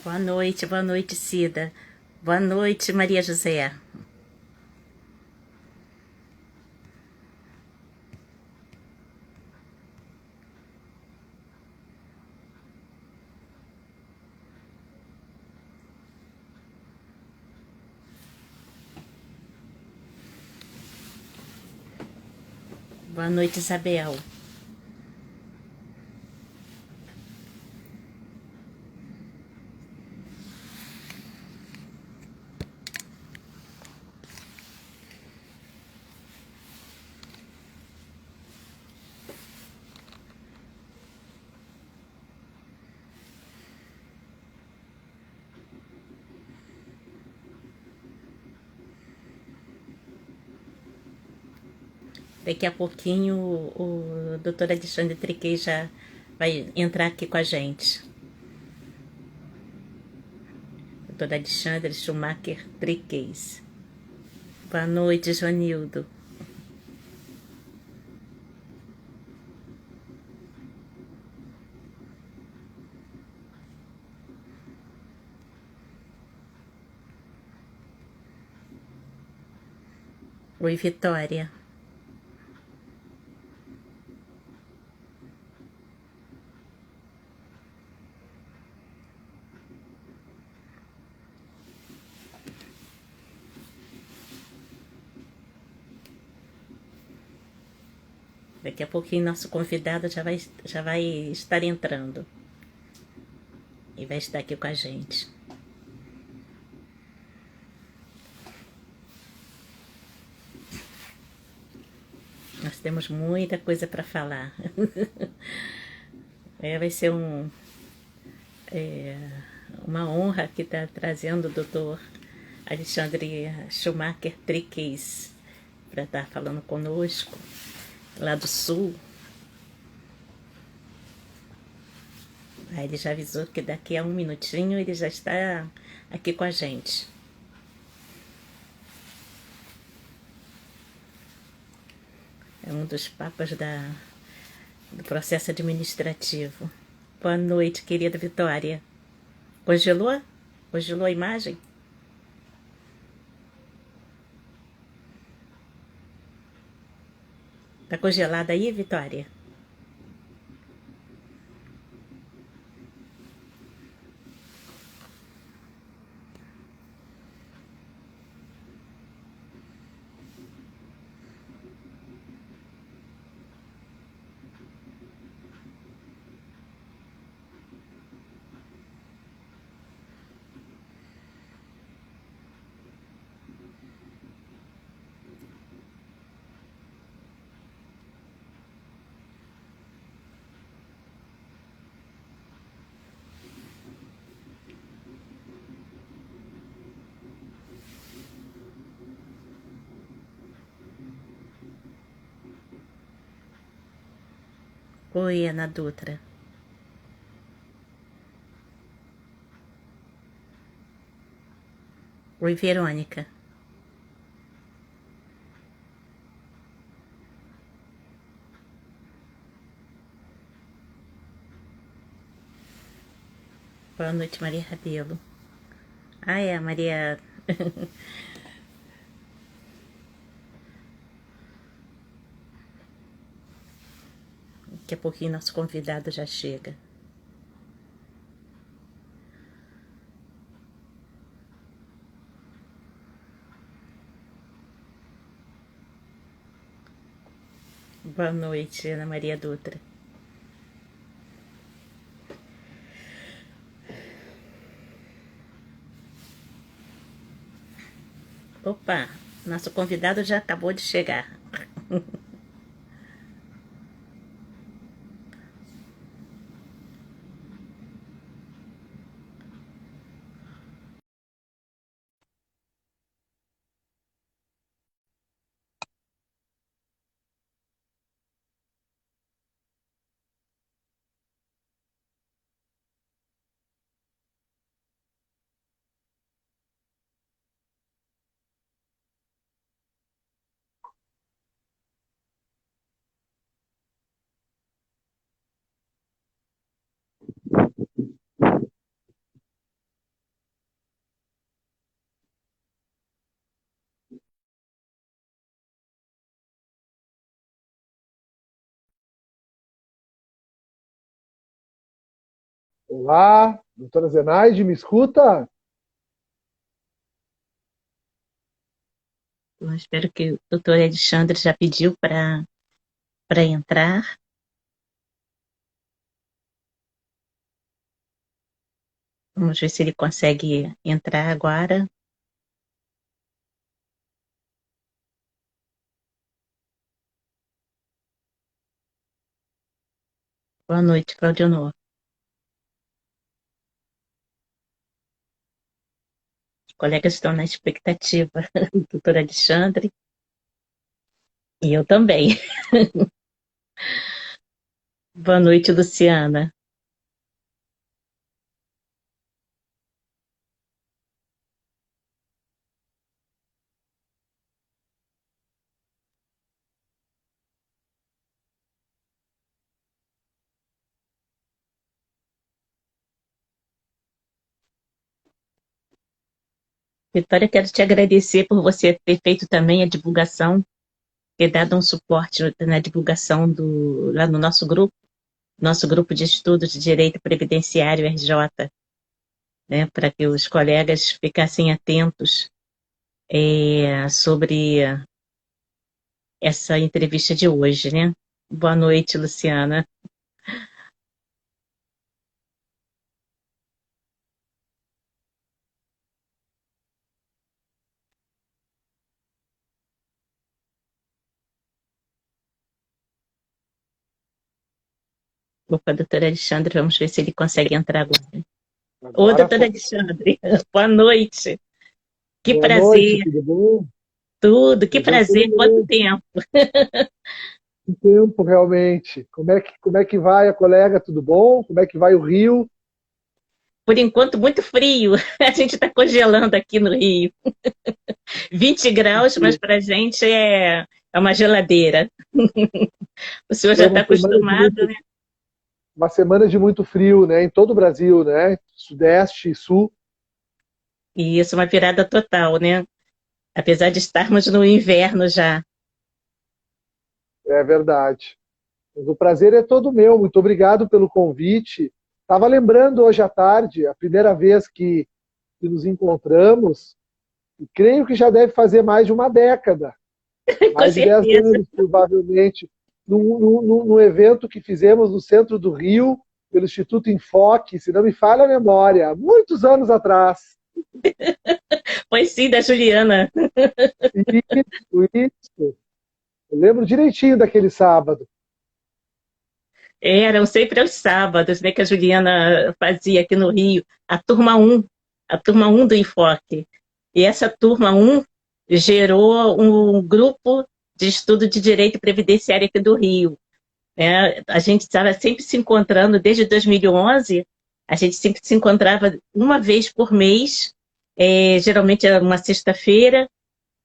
Boa noite, Cida. Boa noite, Maria José. Boa noite, Isabel. Daqui a pouquinho o doutor Alexandre Triquet já vai entrar aqui com a gente. Doutor Alexandre Schumacher Triquet. Boa noite, Joanildo. Oi, Vitória. Daqui a pouquinho nosso convidado já vai estar entrando. E vai estar aqui com a gente. Nós temos muita coisa para falar. Vai ser uma honra aqui estar trazendo o doutor Alexandre Schumacher Triquet para estar falando conosco, lá do Sul. Aí ele já avisou que daqui a um minutinho ele já está aqui com a gente. É um dos papas do processo administrativo. Boa noite, querida Vitória. Congelou? Congelou a imagem? Tá congelada aí, Vitória? Oi, Ana Dutra. Oi, Verônica. Boa noite, Maria Rabelo. Ah, é, Maria. Daqui a pouquinho nosso convidado já chega. Boa noite, Ana Maria Dutra. Opa, nosso convidado já acabou de chegar. Olá, doutora Zenaide, me escuta? Eu espero que o doutor Alexandre já pediu para entrar. Vamos ver se ele consegue entrar agora. Boa noite, Claudionor. Os colegas estão na expectativa, doutor Alexandre, e eu também. Boa noite, Luciana. Vitória, quero te agradecer por você ter feito também a divulgação, ter dado um suporte na divulgação lá no nosso grupo de estudos de Direito Previdenciário RJ, né, para que os colegas ficassem atentos sobre essa entrevista de hoje, né? Boa noite, Luciana. Opa, doutor Alexandre, vamos ver se ele consegue entrar agora. Ô, Agora doutor foi. Alexandre, boa noite. Que Boa noite, prazer, tudo bom? tudo, que prazer, quanto Exatamente. tempo. Que tempo, realmente. Como é que vai a colega? Tudo bom? Como é que vai o Rio? Por enquanto, muito frio. A gente está congelando aqui no Rio. 20 graus, mas para a gente é uma geladeira. O senhor já Foi está acostumado, né? uma semana de muito frio, né? Em todo o Brasil, né? Sudeste e sul. E isso é uma virada total, né? Apesar de estarmos no inverno já. É verdade. Mas o prazer é todo meu. Muito obrigado pelo convite. Estava lembrando hoje à tarde, a primeira vez que nos encontramos, e creio que já deve fazer mais de uma década. Com Mais de 10 certeza. anos, provavelmente, num evento que fizemos no centro do Rio, pelo Instituto Enfoque, se não me falha a memória, muitos anos atrás. Pois sim, da Juliana. Isso. Eu lembro direitinho daquele sábado. Eram sempre aos sábados, né, que a Juliana fazia aqui no Rio, a turma um do Enfoque. E essa turma um gerou um grupo de estudo de direito previdenciário aqui do Rio. A gente estava sempre se encontrando desde 2011, a gente sempre se encontrava uma vez por mês, geralmente era uma sexta-feira,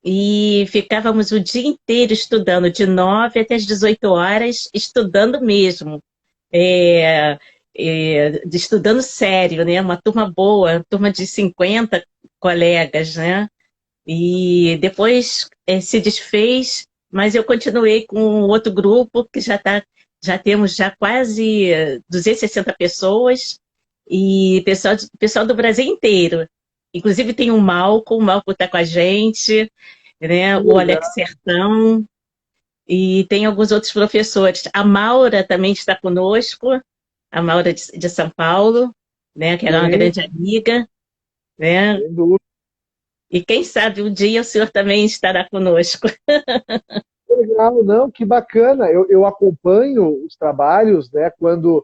e ficávamos o dia inteiro estudando, de 9 até as 18 horas, estudando mesmo. É, estudando sério, né? Uma turma boa, turma de 50 colegas, né? E depois se desfez, mas eu continuei com outro grupo que já temos já quase 260 pessoas e pessoal do Brasil inteiro. Inclusive tem o Malco está com a gente, né? Que O legal. Alex Sertão e tem alguns outros professores. A Maura também está conosco, a Maura de São Paulo, né? Que era uma Sim, grande amiga, né? sem dúvida. E quem sabe um dia o senhor também estará conosco. Legal, não, que bacana. Eu acompanho os trabalhos, né, quando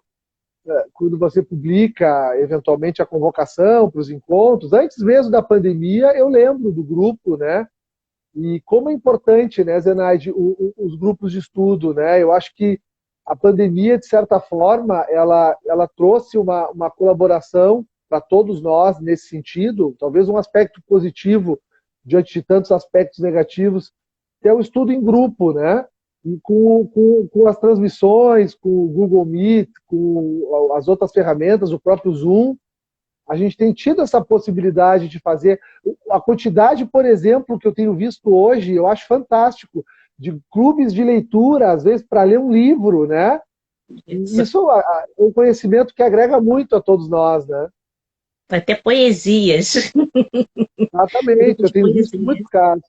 você publica eventualmente a convocação para os encontros. Antes mesmo da pandemia, eu lembro do grupo, né? E como é importante, né, Zenaide, os grupos de estudo, né? Eu acho que a pandemia, de certa forma, ela trouxe uma colaboração para todos nós nesse sentido, talvez um aspecto positivo diante de tantos aspectos negativos, que é o estudo em grupo, né? E com as transmissões, com o Google Meet, com as outras ferramentas, o próprio Zoom, a gente tem tido essa possibilidade de fazer. A quantidade, por exemplo, que eu tenho visto hoje, eu acho fantástico, de clubes de leitura, às vezes para ler um livro, né? E Isso. isso é um conhecimento que agrega muito a todos nós, né? Até poesias. Exatamente, Grupo eu de tenho visto muitos poesias. casos.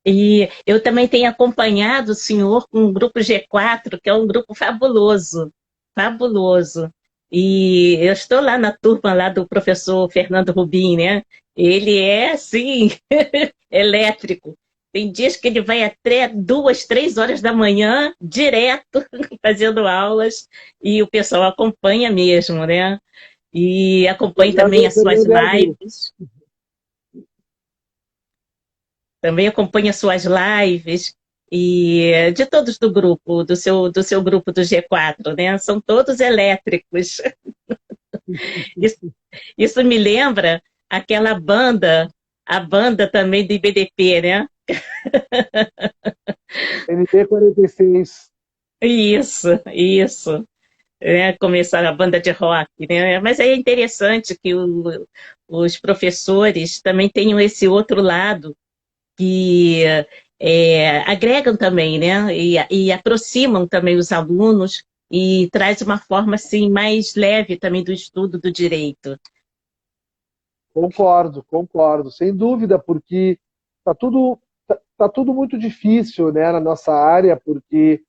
E eu também tenho acompanhado o senhor com o grupo G4, que é um grupo fabuloso, fabuloso. E eu estou lá na turma lá do professor Fernando Rubim, né? Ele é, assim, elétrico. Tem dias que ele vai até 2, 3 horas da manhã, direto, fazendo aulas, e o pessoal acompanha mesmo, né? E acompanha também as suas Fernando é amigo. lives. Também acompanha suas lives e de todos do grupo, do seu grupo do G4, né? São todos elétricos. Isso, isso me lembra aquela banda, a banda também do IBDP, né? NP 46. Isso. Né? Começar a banda de rock, né? Mas é interessante que os professores também tenham esse outro lado que agregam também, né? E aproximam também os alunos e traz uma forma assim mais leve também do estudo do direito. Concordo, concordo, sem dúvida, porque tá tudo muito difícil, né, na nossa área, porque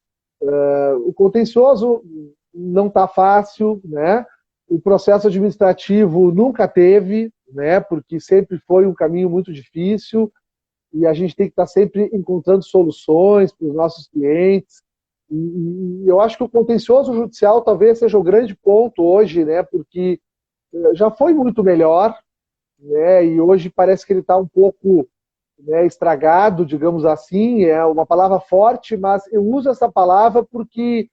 o contencioso não está fácil, né? O processo administrativo nunca teve, né? Porque sempre foi um caminho muito difícil e a gente tem que estar sempre encontrando soluções para os nossos clientes. E eu acho que o contencioso judicial talvez seja o grande ponto hoje, né? Porque já foi muito melhor, né? E hoje parece que ele está um pouco, né, estragado, digamos assim, é uma palavra forte, mas eu uso essa palavra porque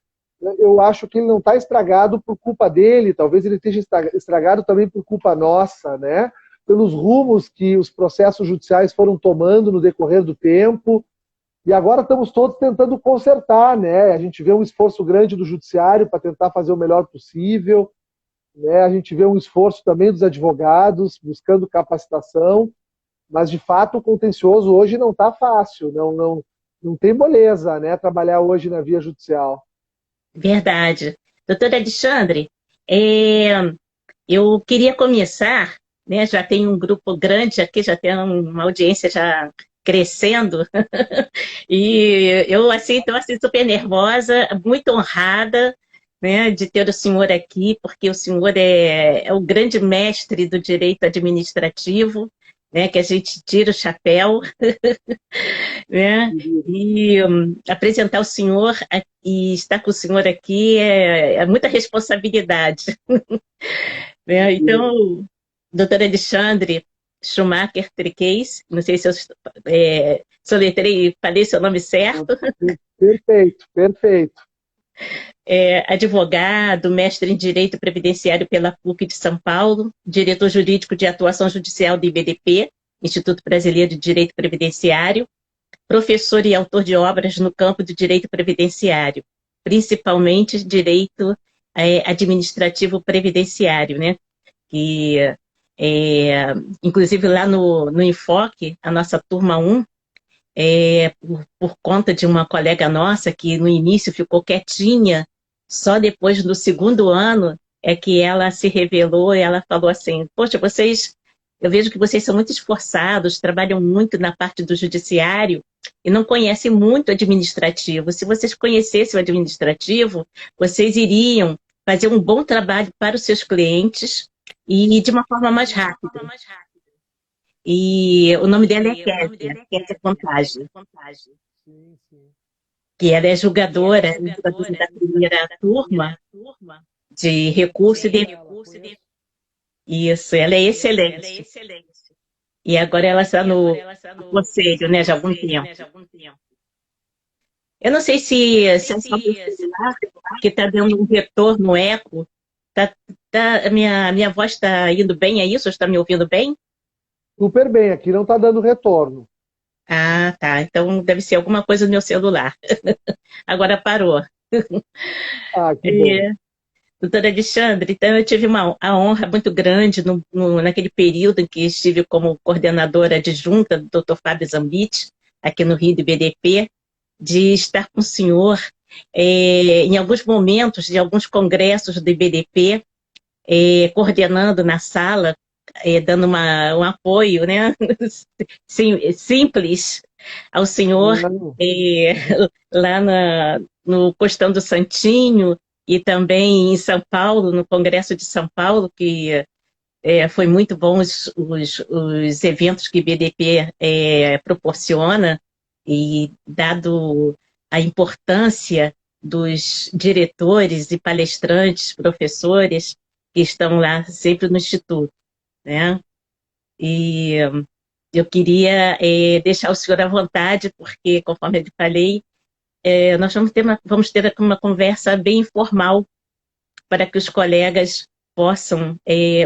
eu acho que ele não está estragado por culpa dele, talvez ele esteja estragado também por culpa nossa, né? Pelos rumos que os processos judiciais foram tomando no decorrer do tempo, e agora estamos todos tentando consertar, né? A gente vê um esforço grande do judiciário para tentar fazer o melhor possível, né? A gente vê um esforço também dos advogados buscando capacitação, mas de fato o contencioso hoje não está fácil, não tem moleza, né? Trabalhar hoje na via judicial. Verdade. Doutor Alexandre, eu queria começar, né? Já tem um grupo grande aqui, já tem uma audiência já crescendo, e eu assim estou assim, super nervosa, muito honrada, né, de ter o senhor aqui, porque o senhor é o grande mestre do direito administrativo, né, que a gente tira o chapéu, né, e apresentar o senhor e estar com o senhor aqui é muita responsabilidade, né? Então, doutor Alexandre Schumacher Triquez, não sei se eu soletrei, falei seu nome certo, Perfeito, perfeito. advogado, mestre em Direito Previdenciário pela PUC de São Paulo, diretor jurídico de atuação judicial do IBDP, Instituto Brasileiro de Direito Previdenciário, professor e autor de obras no campo do direito previdenciário, principalmente direito administrativo previdenciário, né? Que, inclusive, lá no Enfoque, a nossa turma 1, por conta de uma colega nossa que no início ficou quietinha, só depois do segundo ano é que ela se revelou e ela falou assim, poxa, eu vejo que vocês são muito esforçados, trabalham muito na parte do judiciário e não conhecem muito administrativo. Se vocês conhecessem o administrativo, vocês iriam fazer um bom trabalho para os seus clientes e de uma forma mais rápida. E o nome dela é Kézia Contagem, Sim, sim. que ela é julgadora da primeira turma de recurso e defesa. Isso, ela é excelente. E agora ela está no conselho, né, de algum tempo. Eu não sei se é só meu celular que está dando um retorno, um eco. A minha voz está indo bem, é isso? Está me ouvindo bem? Super bem, aqui não está dando retorno. Ah, tá. Então deve ser alguma coisa no meu celular. Agora parou. Ah, que bom. É, doutora Alexandre, então eu tive a honra muito grande naquele período em que estive como coordenadora adjunta do Dr. Fábio Zambit, aqui no Rio do BDP, de estar com o senhor em alguns momentos, de alguns congressos do IBDP, coordenando na sala, dando um apoio, né, simples ao senhor, é, lá no Costão do Santinho, e também em São Paulo, no Congresso de São Paulo, que foi muito bom os eventos que o IBDP proporciona, e dado a importância dos diretores e palestrantes, professores, que estão lá sempre no Instituto, né? E eu queria deixar o senhor à vontade, porque, conforme eu falei, nós vamos ter uma conversa bem informal, para que os colegas possam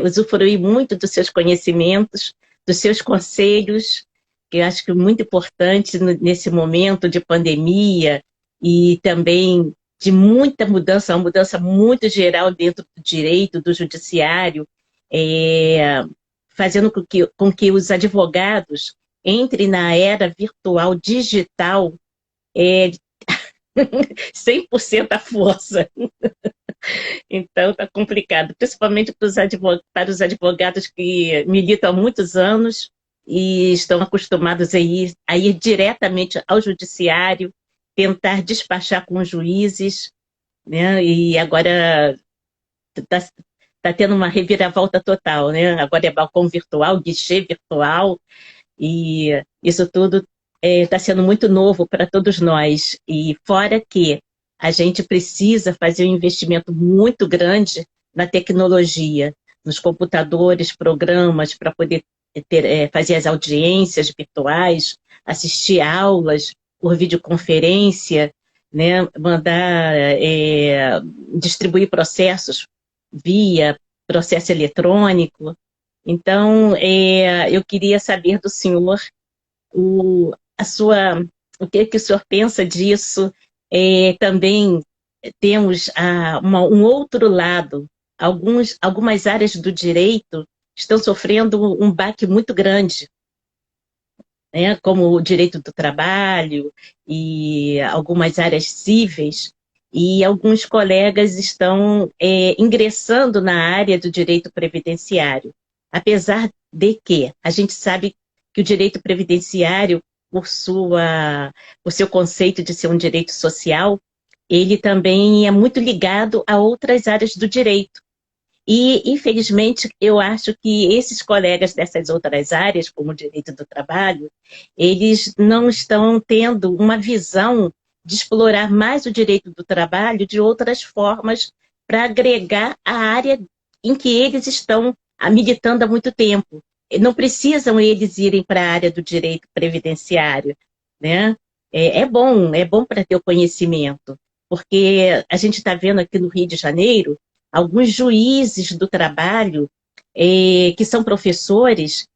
usufruir muito dos seus conhecimentos, dos seus conselhos, que eu acho que é muito importante nesse momento de pandemia e também de muita mudança, uma mudança muito geral dentro do direito, do judiciário, fazendo com que os advogados entrem na era virtual digital 100% à força. Então está complicado, principalmente para os advogados que militam há muitos anos e estão acostumados a ir diretamente ao judiciário, tentar despachar com os juízes, né? E agora está tendo uma reviravolta total, né? Agora é balcão virtual, guichê virtual, e isso tudo está sendo muito novo para todos nós. E fora que a gente precisa fazer um investimento muito grande na tecnologia, nos computadores, programas, para poder fazer as audiências virtuais, assistir aulas por videoconferência, né, mandar, distribuir processos via processo eletrônico. Então, eu queria saber do senhor o que o senhor pensa disso. Também temos um outro lado. Algumas áreas do direito estão sofrendo um baque muito grande, né, como o direito do trabalho e algumas áreas cíveis, e alguns colegas estão ingressando na área do direito previdenciário. Apesar de que a gente sabe que o direito previdenciário, por seu conceito de ser um direito social, ele também é muito ligado a outras áreas do direito. E, infelizmente, eu acho que esses colegas dessas outras áreas, como o direito do trabalho, eles não estão tendo uma visão de explorar mais o direito do trabalho de outras formas para agregar a área em que eles estão militando há muito tempo. Não precisam eles irem para a área do direito previdenciário, né? É bom para ter o conhecimento, porque a gente está vendo aqui no Rio de Janeiro alguns juízes do trabalho que são professores,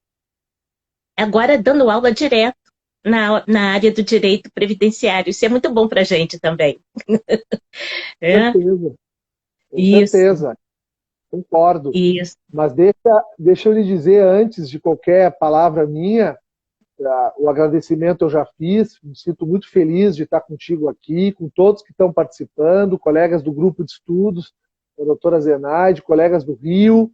agora dando aula direto na área do direito previdenciário. Isso é muito bom para a gente também. Com certeza. Concordo. Isso. Mas deixa eu lhe dizer, antes de qualquer palavra minha, o agradecimento eu já fiz, me sinto muito feliz de estar contigo aqui, com todos que estão participando, colegas do grupo de estudos, a doutora Zenaide, colegas do Rio,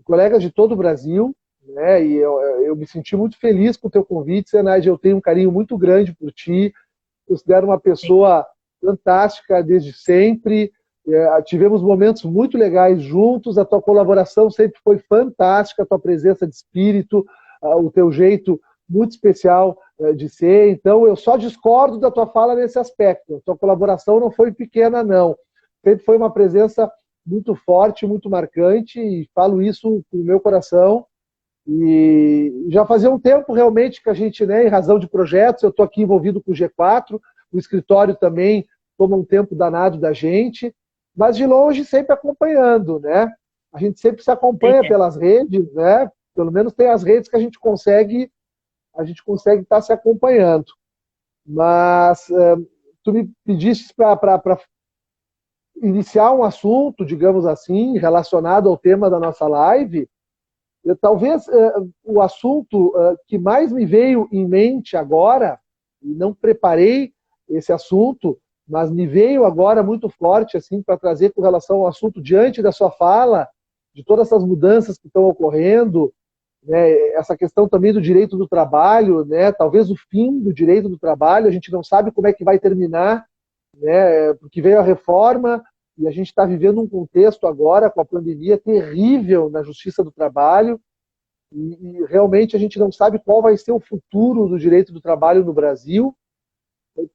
colegas de todo o Brasil, né? E eu me senti muito feliz com o teu convite, Zenaide, eu tenho um carinho muito grande por ti, considero uma pessoa fantástica desde sempre, tivemos momentos muito legais juntos, a tua colaboração sempre foi fantástica, a tua presença de espírito, o teu jeito muito especial de ser, então eu só discordo da tua fala nesse aspecto, a tua colaboração não foi pequena não, sempre foi uma presença muito forte, muito marcante, e falo isso com o meu coração, e já fazia um tempo realmente que a gente, né, em razão de projetos, eu estou aqui envolvido com o G4, o escritório também toma um tempo danado da gente, mas de longe sempre acompanhando, né? A gente sempre se acompanha pelas redes, né? Pelo menos tem as redes que a gente consegue estar se acompanhando. Mas tu me pediste para iniciar um assunto, digamos assim, relacionado ao tema da nossa live. Talvez o assunto que mais me veio em mente agora, e não preparei esse assunto, mas me veio agora muito forte assim para trazer com relação ao assunto diante da sua fala, de todas essas mudanças que estão ocorrendo, né, essa questão também do direito do trabalho, né, talvez o fim do direito do trabalho, a gente não sabe como é que vai terminar, né, porque veio a reforma e a gente está vivendo um contexto agora com a pandemia terrível na Justiça do Trabalho e realmente a gente não sabe qual vai ser o futuro do direito do trabalho no Brasil.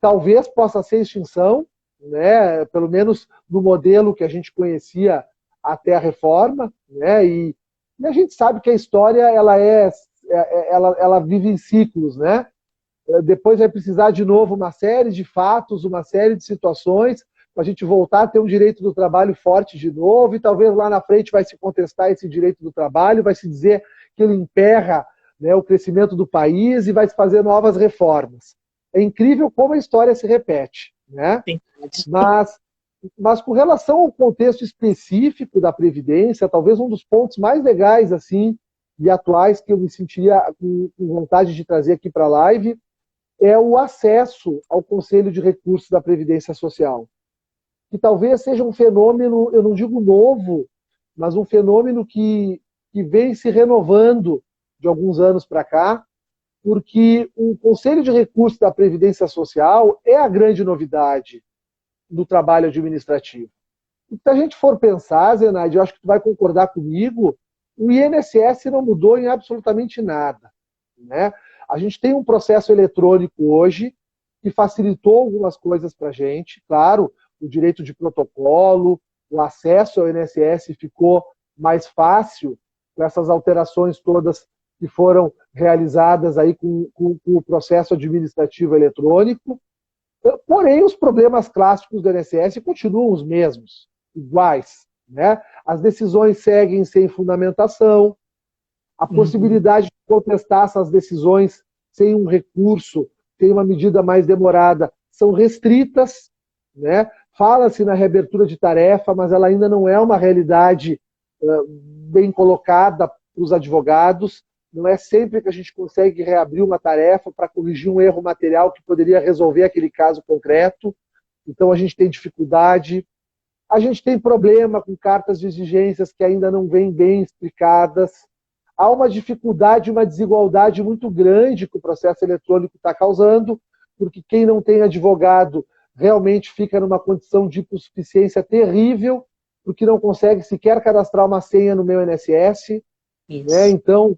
Talvez possa ser extinção, né, pelo menos no modelo que a gente conhecia até a reforma, né, e a gente sabe que a história ela vive em ciclos, né? Depois vai precisar de novo uma série de fatos, uma série de situações para a gente voltar a ter um direito do trabalho forte de novo, e talvez lá na frente vai se contestar esse direito do trabalho, vai se dizer que ele emperra, né, o crescimento do país e vai se fazer novas reformas. É incrível como a história se repete, né? Mas com relação ao contexto específico da Previdência, talvez um dos pontos mais legais assim e atuais que eu me sentiria com vontade de trazer aqui para a live é o acesso ao Conselho de Recursos da Previdência Social, que talvez seja um fenômeno, eu não digo novo, mas um fenômeno que vem se renovando de alguns anos para cá, porque o Conselho de Recursos da Previdência Social é a grande novidade do trabalho administrativo. E se a gente for pensar, Zenaide, eu acho que tu vai concordar comigo, o INSS não mudou em absolutamente nada, né? A gente tem um processo eletrônico hoje que facilitou algumas coisas para a gente, claro, o direito de protocolo, o acesso ao INSS ficou mais fácil com essas alterações todas que foram realizadas aí com o processo administrativo eletrônico. Porém, os problemas clássicos do INSS continuam os mesmos, iguais, né? As decisões seguem sem fundamentação, a possibilidade de contestar essas decisões sem um recurso, sem uma medida mais demorada, são restritas, né? Fala-se na reabertura de tarefa, mas ela ainda não é uma realidade bem colocada para os advogados. Não é sempre que a gente consegue reabrir uma tarefa para corrigir um erro material que poderia resolver aquele caso concreto. Então a gente tem dificuldade. A gente tem problema com cartas de exigências que ainda não vêm bem explicadas. Há uma dificuldade, uma desigualdade muito grande que o processo eletrônico está causando, porque quem não tem advogado realmente fica numa condição de hipossuficiência terrível, porque não consegue sequer cadastrar uma senha no meu INSS. Né? Então,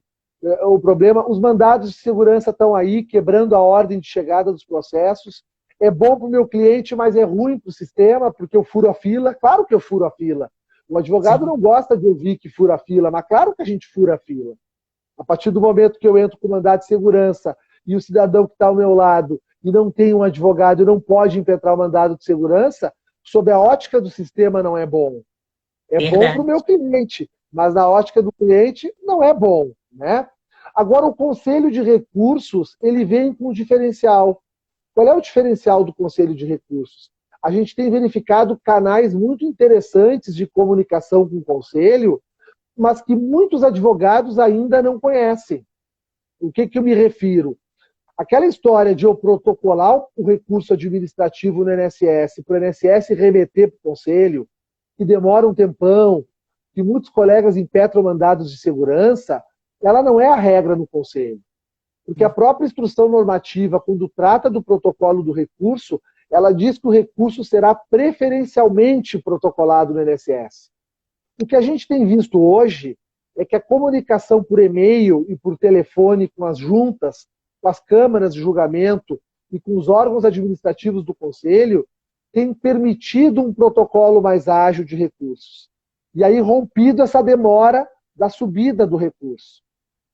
o problema, os mandados de segurança estão aí, quebrando a ordem de chegada dos processos. É bom para o meu cliente, mas é ruim para o sistema, porque eu furo a fila. Claro que eu furo a fila. O advogado não gosta de ouvir que fura a fila, mas claro que a gente fura a fila. A partir do momento que eu entro com mandado de segurança e o cidadão que está ao meu lado e não tem um advogado e não pode impetrar o mandado de segurança, sob a ótica do sistema não é bom. É bom para o meu cliente, mas na ótica do cliente não é bom, né? Agora, o Conselho de Recursos, ele vem com um diferencial. Qual é o diferencial do Conselho de Recursos? A gente tem verificado canais muito interessantes de comunicação com o Conselho, mas que muitos advogados ainda não conhecem. O que eu me refiro? Aquela história de eu protocolar o recurso administrativo no INSS, para o INSS remeter para o Conselho, que demora um tempão, que muitos colegas impetram mandados de segurança, ela não é a regra no Conselho. Porque a própria instrução normativa, quando trata do protocolo do recurso, ela diz que o recurso será preferencialmente protocolado no INSS. O que a gente tem visto hoje é que a comunicação por e-mail e por telefone com as juntas, com as câmaras de julgamento e com os órgãos administrativos do Conselho tem permitido um protocolo mais ágil de recursos. E aí rompido essa demora da subida do recurso.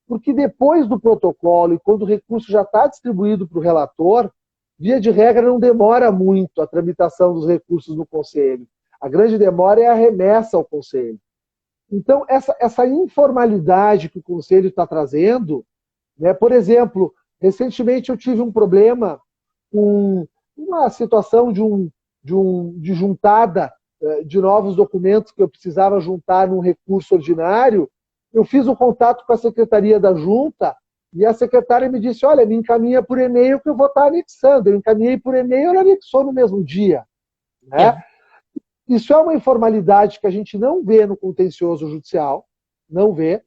Porque depois do protocolo e quando o recurso já está distribuído para o relator, via de regra não demora muito a tramitação dos recursos no Conselho. A grande demora é a remessa ao Conselho. Então, essa informalidade que o Conselho está trazendo, né, por exemplo, recentemente eu tive um problema com uma situação de juntada de novos documentos que eu precisava juntar num recurso ordinário. Eu fiz um contato com a secretaria da junta e a secretária me disse, olha, me encaminha por e-mail que eu vou estar anexando. Eu encaminhei por e-mail e ela anexou no mesmo dia. né? Isso é uma informalidade que a gente não vê no contencioso judicial, não vê.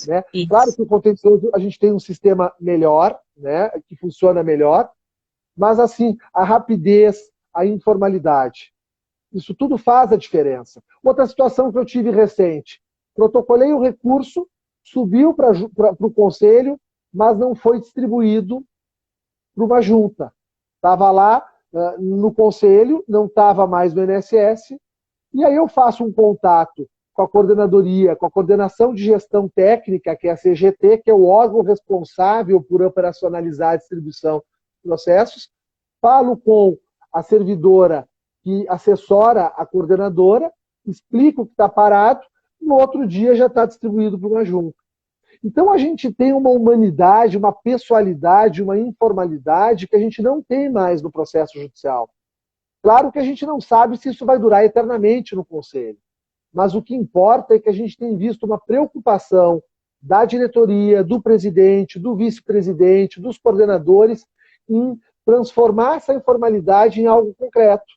Né? Claro que o contencioso a gente tem um sistema melhor, né, que funciona melhor, mas assim, a rapidez, a informalidade, isso tudo faz a diferença. Outra situação que eu tive recente, protocolei o recurso, subiu para o conselho, mas não foi distribuído para uma junta. Estava lá no conselho, não estava mais no INSS, e aí eu faço um contato com a coordenadoria, com a coordenação de gestão técnica, que é a CGT, que é o órgão responsável por operacionalizar a distribuição de processos, falo com a servidora que assessora a coordenadora, explico o que está parado, no outro dia já está distribuído para uma junta. Então a gente tem uma humanidade, uma pessoalidade, uma informalidade que a gente não tem mais no processo judicial. Claro que a gente não sabe se isso vai durar eternamente no Conselho, mas o que importa é que a gente tem visto uma preocupação da diretoria, do presidente, do vice-presidente, dos coordenadores em transformar essa informalidade em algo concreto.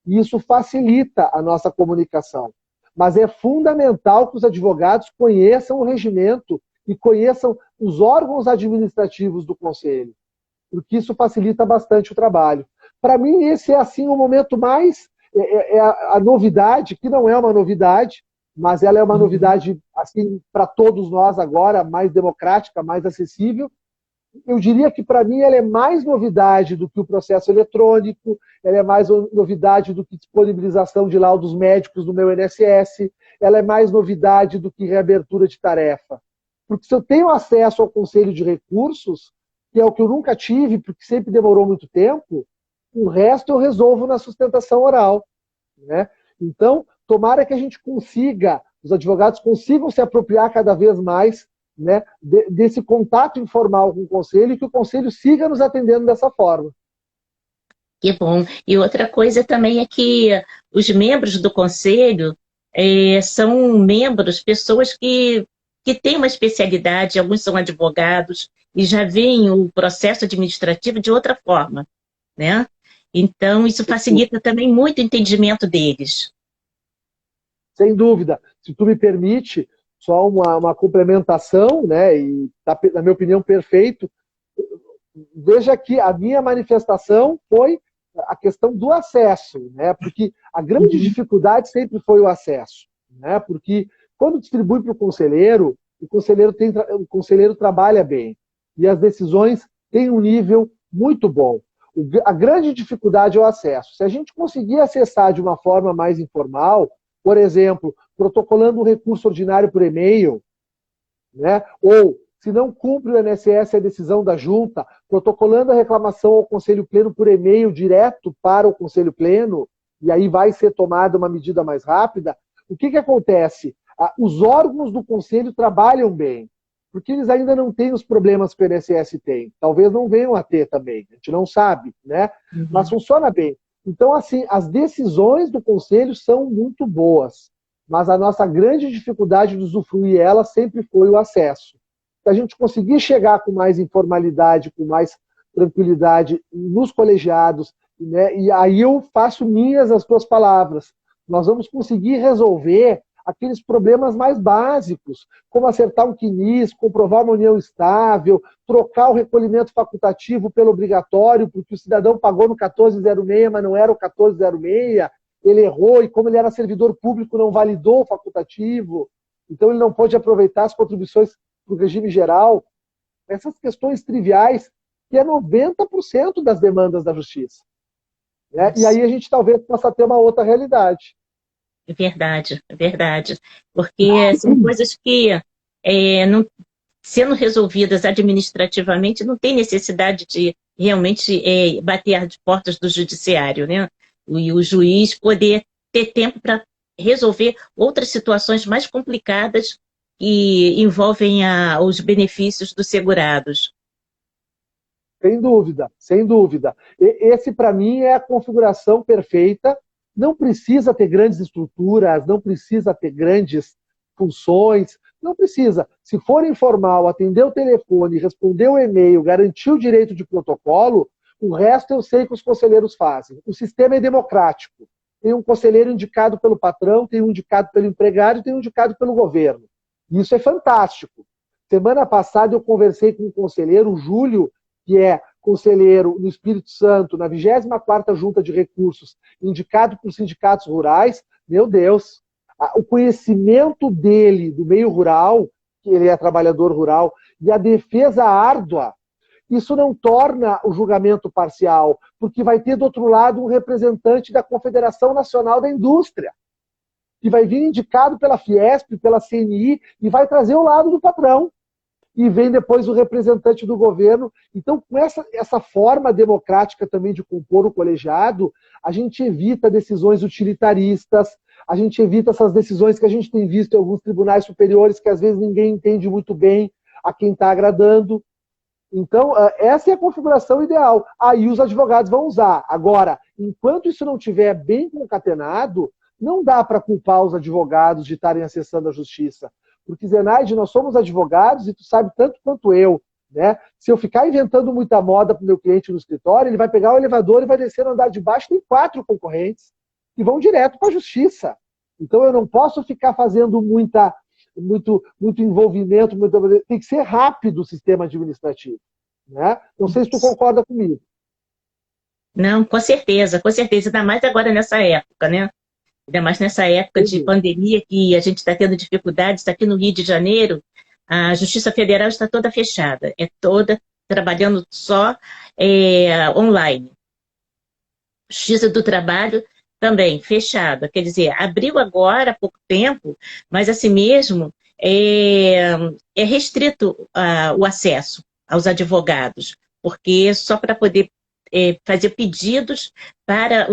E isso facilita a nossa comunicação. Mas é fundamental que os advogados conheçam o regimento e conheçam os órgãos administrativos do Conselho, porque isso facilita bastante o trabalho. Para mim, esse é assim o momento mais... É a novidade, que não é uma novidade, mas ela é uma novidade assim para todos nós agora, mais democrática, mais acessível. Eu diria que, para mim, ela é mais novidade do que o processo eletrônico, ela é mais novidade do que disponibilização de laudos médicos no meu INSS, ela é mais novidade do que reabertura de tarefa. Porque se eu tenho acesso ao Conselho de Recursos, que é o que eu nunca tive, porque sempre demorou muito tempo, o resto eu resolvo na sustentação oral. Né? Então, tomara que a gente consiga, os advogados consigam se apropriar cada vez mais, né, desse contato informal com o Conselho e que o Conselho siga nos atendendo dessa forma. Que bom. E outra coisa também é que os membros do Conselho são membros, pessoas que têm uma especialidade, alguns são advogados e já veem o processo administrativo de outra forma, né? Então, isso facilita também muito o entendimento deles. Sem dúvida. Se tu me permite, só uma complementação, né, e tá, na minha opinião, perfeito. Veja que a minha manifestação foi a questão do acesso, né, porque a grande dificuldade sempre foi o acesso, né, porque quando distribui para o conselheiro trabalha bem e as decisões têm um nível muito bom. A grande dificuldade é o acesso. Se a gente conseguir acessar de uma forma mais informal, por exemplo, protocolando um recurso ordinário por e-mail, né? Ou, se não cumpre o INSS a decisão da junta, protocolando a reclamação ao Conselho Pleno por e-mail direto para o Conselho Pleno, e aí vai ser tomada uma medida mais rápida, o que acontece? Os órgãos do Conselho trabalham bem, porque eles ainda não têm os problemas que o INSS tem. Talvez não venham a ter também, a gente não sabe, né? Mas funciona bem. Então, assim, as decisões do Conselho são muito boas, mas a nossa grande dificuldade de usufruir ela sempre foi o acesso. Se a gente conseguir chegar com mais informalidade, com mais tranquilidade nos colegiados, né? E aí eu faço minhas as tuas palavras. Nós vamos conseguir resolver aqueles problemas mais básicos, como acertar um quinis, comprovar uma união estável, trocar o recolhimento facultativo pelo obrigatório, porque o cidadão pagou no 1406, mas não era o 1406, ele errou, e como ele era servidor público, não validou o facultativo, então ele não pôde aproveitar as contribuições para o regime geral. Essas questões triviais, que é 90% das demandas da justiça. Né? E aí a gente talvez possa ter uma outra realidade. É verdade, é verdade. Porque são coisas que, não, sendo resolvidas administrativamente, não tem necessidade de realmente bater as portas do judiciário, né? E o juiz poder ter tempo para resolver outras situações mais complicadas que envolvem os benefícios dos segurados. Sem dúvida, sem dúvida. Esse, para mim, é a configuração perfeita. Não precisa ter grandes estruturas, não precisa ter grandes funções, não precisa. Se for informal, atender o telefone, responder o e-mail, garantir o direito de protocolo, o resto eu sei que os conselheiros fazem. O sistema é democrático. tem um conselheiro indicado pelo patrão, tem um indicado pelo empregado e tem um indicado pelo governo. Isso é fantástico. Semana passada eu conversei com um conselheiro, o Júlio, que é conselheiro no Espírito Santo, na 24ª Junta de Recursos, indicado por sindicatos rurais. Meu Deus, o conhecimento dele do meio rural, que ele é trabalhador rural, e a defesa árdua, isso não torna o julgamento parcial, porque vai ter do outro lado um representante da Confederação Nacional da Indústria, que vai vir indicado pela Fiesp, pela CNI, e vai trazer o lado do patrão. E vem depois o representante do governo. Então, com essa forma democrática também de compor o colegiado, a gente evita decisões utilitaristas, a gente evita essas decisões que a gente tem visto em alguns tribunais superiores, que às vezes ninguém entende muito bem a quem está agradando. Então, essa é a configuração ideal. Aí os advogados vão usar. Agora, enquanto isso não estiver bem concatenado, não dá para culpar os advogados de estarem acessando a justiça. Porque, Zenaide, nós somos advogados e tu sabe tanto quanto eu, né? Se eu ficar inventando muita moda para o meu cliente no escritório, ele vai pegar o elevador e vai descer no andar de baixo, tem 4 concorrentes que vão direto para a justiça. Então eu não posso ficar fazendo muito envolvimento, tem que ser rápido o sistema administrativo, né? Não sei se tu concorda comigo. Não, com certeza, ainda mais agora nessa época, né? Ainda mais nessa época de pandemia que a gente está tendo dificuldades. Aqui no Rio de Janeiro, a Justiça Federal está toda fechada, é toda trabalhando só online. Justiça do Trabalho também fechada, quer dizer, abriu agora há pouco tempo, mas assim mesmo é restrito o acesso aos advogados, porque só para poder fazer pedidos para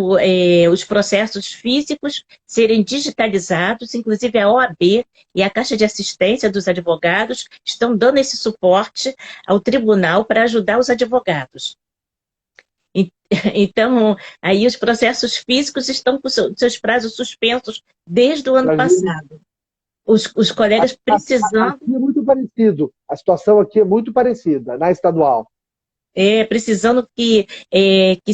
os processos físicos serem digitalizados, inclusive a OAB e a Caixa de Assistência dos Advogados estão dando esse suporte ao tribunal para ajudar os advogados. Então, aí os processos físicos estão com seus prazos suspensos desde o ano passado. Os colegas precisando... Aqui é muito parecido. A situação aqui é muito parecida, na estadual. Precisando que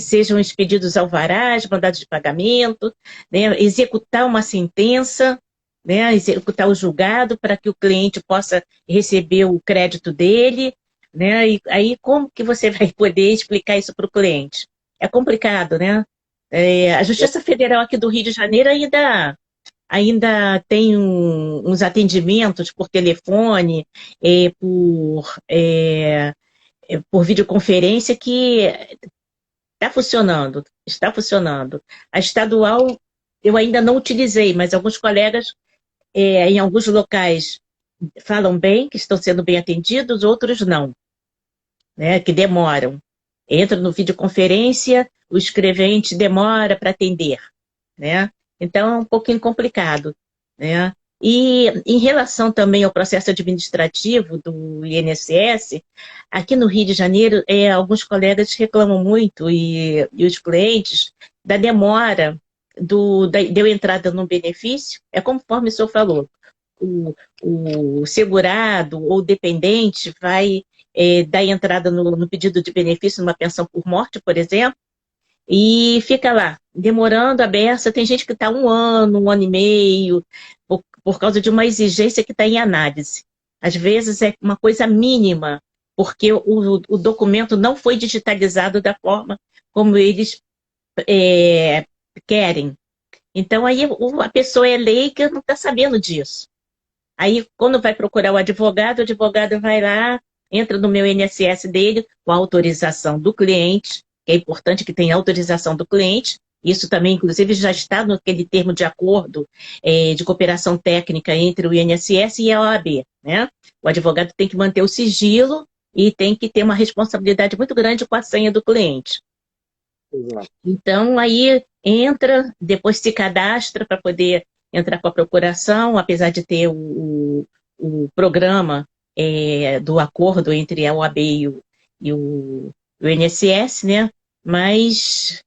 sejam expedidos alvarás, mandados de pagamento, né, executar uma sentença, né, executar o julgado para que o cliente possa receber o crédito dele, né, e aí como que você vai poder explicar isso para o cliente? É complicado, né? A Justiça Federal aqui do Rio de Janeiro ainda tem uns atendimentos por telefone, por videoconferência que está funcionando. A estadual eu ainda não utilizei, mas alguns colegas em alguns locais falam bem, que estão sendo bem atendidos, outros não, né, que demoram. Entra no videoconferência, o escrevente demora para atender, né? Então é um pouquinho complicado, né? E em relação também ao processo administrativo do INSS, aqui no Rio de Janeiro, alguns colegas reclamam muito, e os clientes, da demora deu entrada no benefício, conforme o senhor falou, o segurado ou dependente vai dar entrada no pedido de benefício numa pensão por morte, por exemplo, e fica lá, demorando a beça. Tem gente que está 1 ano, 1 ano e meio, por causa de uma exigência que está em análise. Às vezes é uma coisa mínima, porque o documento não foi digitalizado da forma como eles querem. Então, aí a pessoa é leiga, não está sabendo disso. Aí, quando vai procurar o advogado vai lá, entra no meu INSS dele, com a autorização do cliente, que é importante que tenha autorização do cliente. Isso também, inclusive, já está naquele termo de acordo de cooperação técnica entre o INSS e a OAB, né? O advogado tem que manter o sigilo e tem que ter uma responsabilidade muito grande com a senha do cliente. Exato. Então, aí entra, depois se cadastra para poder entrar com a procuração, apesar de ter o programa do acordo entre a OAB e o INSS, né? Mas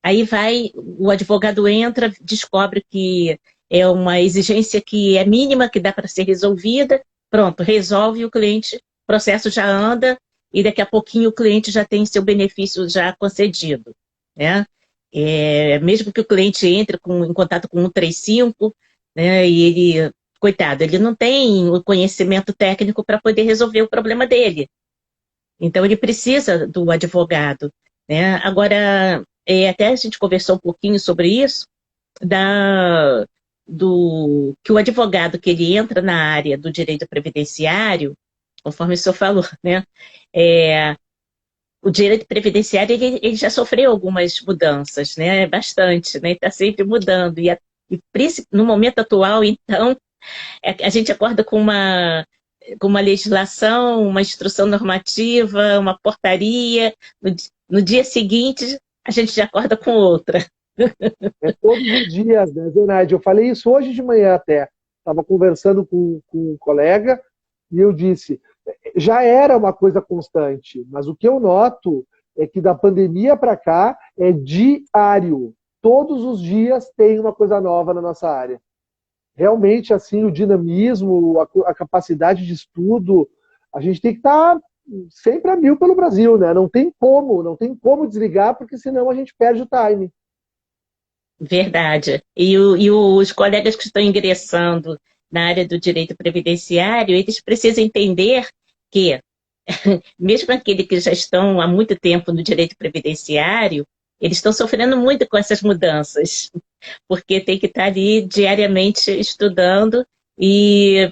aí o advogado entra, descobre que é uma exigência que é mínima, que dá para ser resolvida, pronto, resolve, o cliente, o processo já anda e daqui a pouquinho o cliente já tem seu benefício já concedido, né? Mesmo que o cliente entre em contato com o 135, né, e ele, coitado, ele não tem o conhecimento técnico para poder resolver o problema dele. Então, ele precisa do advogado, né? Agora, até a gente conversou um pouquinho sobre isso, da, que o advogado que ele entra na área do direito previdenciário, conforme o senhor falou, né? O direito previdenciário ele já sofreu algumas mudanças, né? Bastante, né? Está sempre mudando. No momento atual, então, a gente acorda com uma legislação, uma instrução normativa, uma portaria. No dia seguinte, a gente já acorda com outra. Todos os dias, né, Zenaide? Eu falei isso hoje de manhã até. Estava conversando com um colega e eu disse, já era uma coisa constante, mas o que eu noto é que da pandemia para cá é diário. Todos os dias tem uma coisa nova na nossa área. Realmente, assim, o dinamismo, a capacidade de estudo, a gente tem que estar sempre a mil pelo Brasil, né? Não tem como desligar, porque senão a gente perde o time. Verdade. E os colegas que estão ingressando na área do direito previdenciário, eles precisam entender que, mesmo aqueles que já estão há muito tempo no direito previdenciário, eles estão sofrendo muito com essas mudanças, porque tem que estar ali diariamente estudando e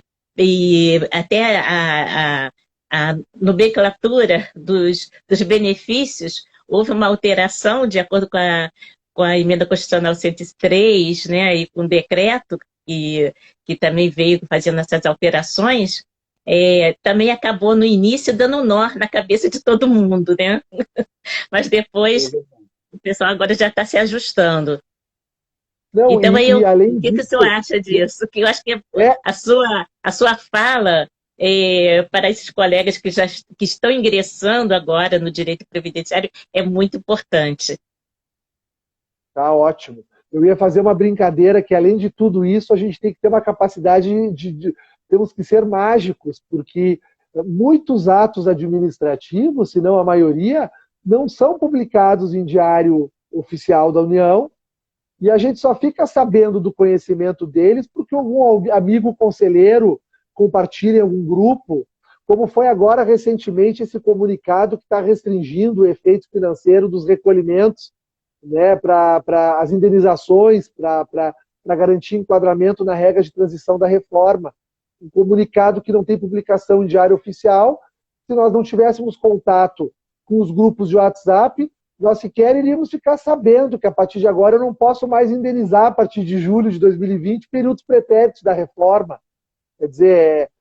até a nomenclatura dos benefícios, houve uma alteração de acordo com a emenda constitucional 103, né, e com o decreto que também veio fazendo essas alterações, também acabou no início dando um nó na cabeça de todo mundo, né? Mas depois o pessoal agora já está se ajustando. Não, Então, e o além que que o disso, senhor acha disso? Que eu acho que é, a sua fala para esses colegas que estão ingressando agora no direito previdenciário é muito importante. tá ótimo. Eu ia fazer uma brincadeira que, além de tudo isso, a gente tem que ter uma capacidade temos que ser mágicos, porque muitos atos administrativos, se não a maioria, não são publicados em diário oficial da União, e a gente só fica sabendo do conhecimento deles porque algum amigo conselheiro compartilha em algum grupo, como foi agora recentemente esse comunicado que está restringindo o efeito financeiro dos recolhimentos, né, para as indenizações, para garantir enquadramento na regra de transição da reforma. Um comunicado que não tem publicação em diário oficial. Se nós não tivéssemos contato com os grupos de WhatsApp, nós sequer iríamos ficar sabendo que a partir de agora eu não posso mais indenizar a partir de julho de 2020 períodos pretéritos da reforma. Quer dizer,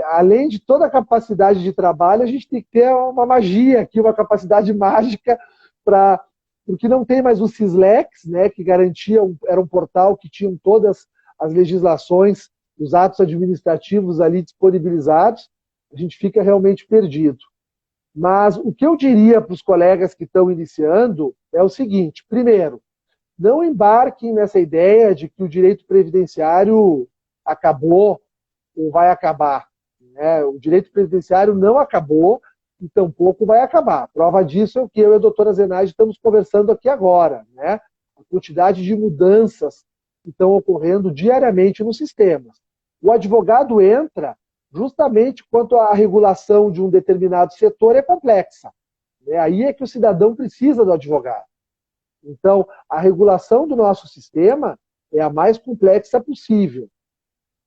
além de toda a capacidade de trabalho, a gente tem que ter uma magia aqui, uma capacidade mágica para... Porque não tem mais o Sislex, né, que garantia, era um portal que tinha todas as legislações, os atos administrativos ali disponibilizados, a gente fica realmente perdido. Mas o que eu diria para os colegas que estão iniciando é o seguinte: primeiro, não embarquem nessa ideia de que o direito previdenciário acabou ou vai acabar, né? O direito previdenciário não acabou e tampouco vai acabar. Prova disso é o que eu e a doutora Zenaide estamos conversando aqui agora, né? A quantidade de mudanças que estão ocorrendo diariamente nos sistemas. O advogado entra justamente quanto à regulação de um determinado setor é complexa. Aí é que o cidadão precisa do advogado. Então, a regulação do nosso sistema é a mais complexa possível.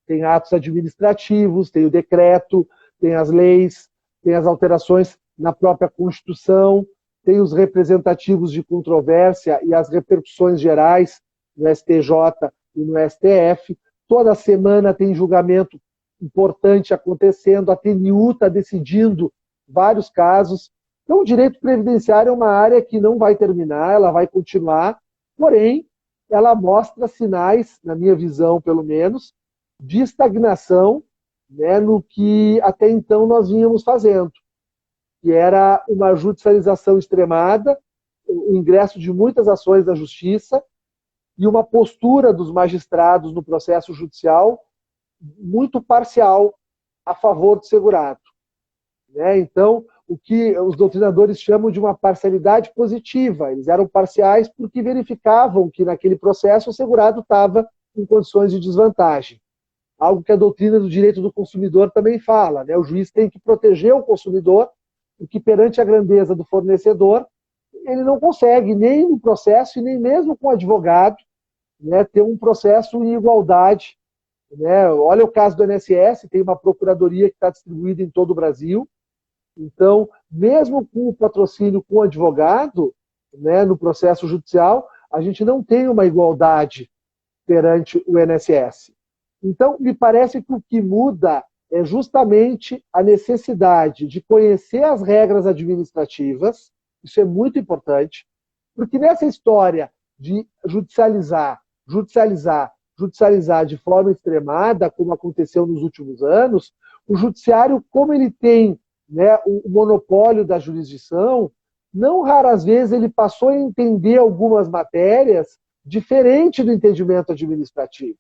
Tem atos administrativos, tem o decreto, tem as leis, tem as alterações na própria Constituição, tem os representativos de controvérsia e as repercussões gerais no STJ e no STF. Toda semana tem julgamento importante acontecendo, a TNU está decidindo vários casos. Então, o direito previdenciário é uma área que não vai terminar, ela vai continuar, porém, ela mostra sinais, na minha visão, pelo menos, de estagnação, né, no que até então nós vínhamos fazendo, que era uma judicialização extremada, o ingresso de muitas ações da justiça e uma postura dos magistrados no processo judicial muito parcial a favor do segurado. Né? Então, o que os doutrinadores chamam de uma parcialidade positiva. Eles eram parciais porque verificavam que naquele processo o segurado estava em condições de desvantagem. Algo que a doutrina do direito do consumidor também fala, né? O juiz tem que proteger o consumidor, porque perante a grandeza do fornecedor, ele não consegue, nem no processo e nem mesmo com o advogado, né, ter um processo em igualdade. Né? Olha o caso do INSS, tem uma procuradoria que está distribuída em todo o Brasil. Então, mesmo com o patrocínio com o advogado, né, no processo judicial, a gente não tem uma igualdade perante o INSS. Então, me parece que o que muda é justamente a necessidade de conhecer as regras administrativas, isso é muito importante, porque nessa história de judicializar de forma extremada, como aconteceu nos últimos anos, o judiciário, como ele tem, né, o monopólio da jurisdição, não raras vezes ele passou a entender algumas matérias diferente do entendimento administrativo.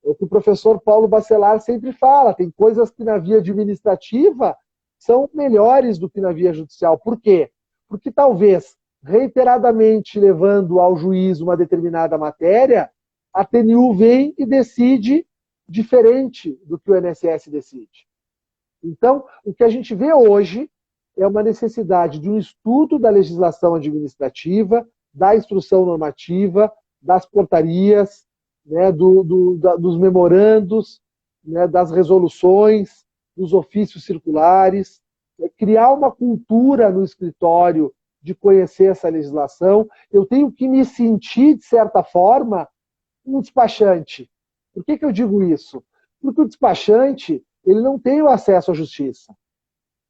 É o que o professor Paulo Bacelar sempre fala, tem coisas que na via administrativa são melhores do que na via judicial. Por quê? Porque talvez, reiteradamente levando ao juiz uma determinada matéria, a TNU vem e decide diferente do que o INSS decide. Então, o que a gente vê hoje é uma necessidade de um estudo da legislação administrativa, da instrução normativa, das portarias, né, dos memorandos, né, das resoluções, dos ofícios circulares, criar uma cultura no escritório de conhecer essa legislação. Eu tenho que me sentir, de certa forma, um despachante. Por que eu digo isso? Porque o despachante ele não tem o acesso à justiça.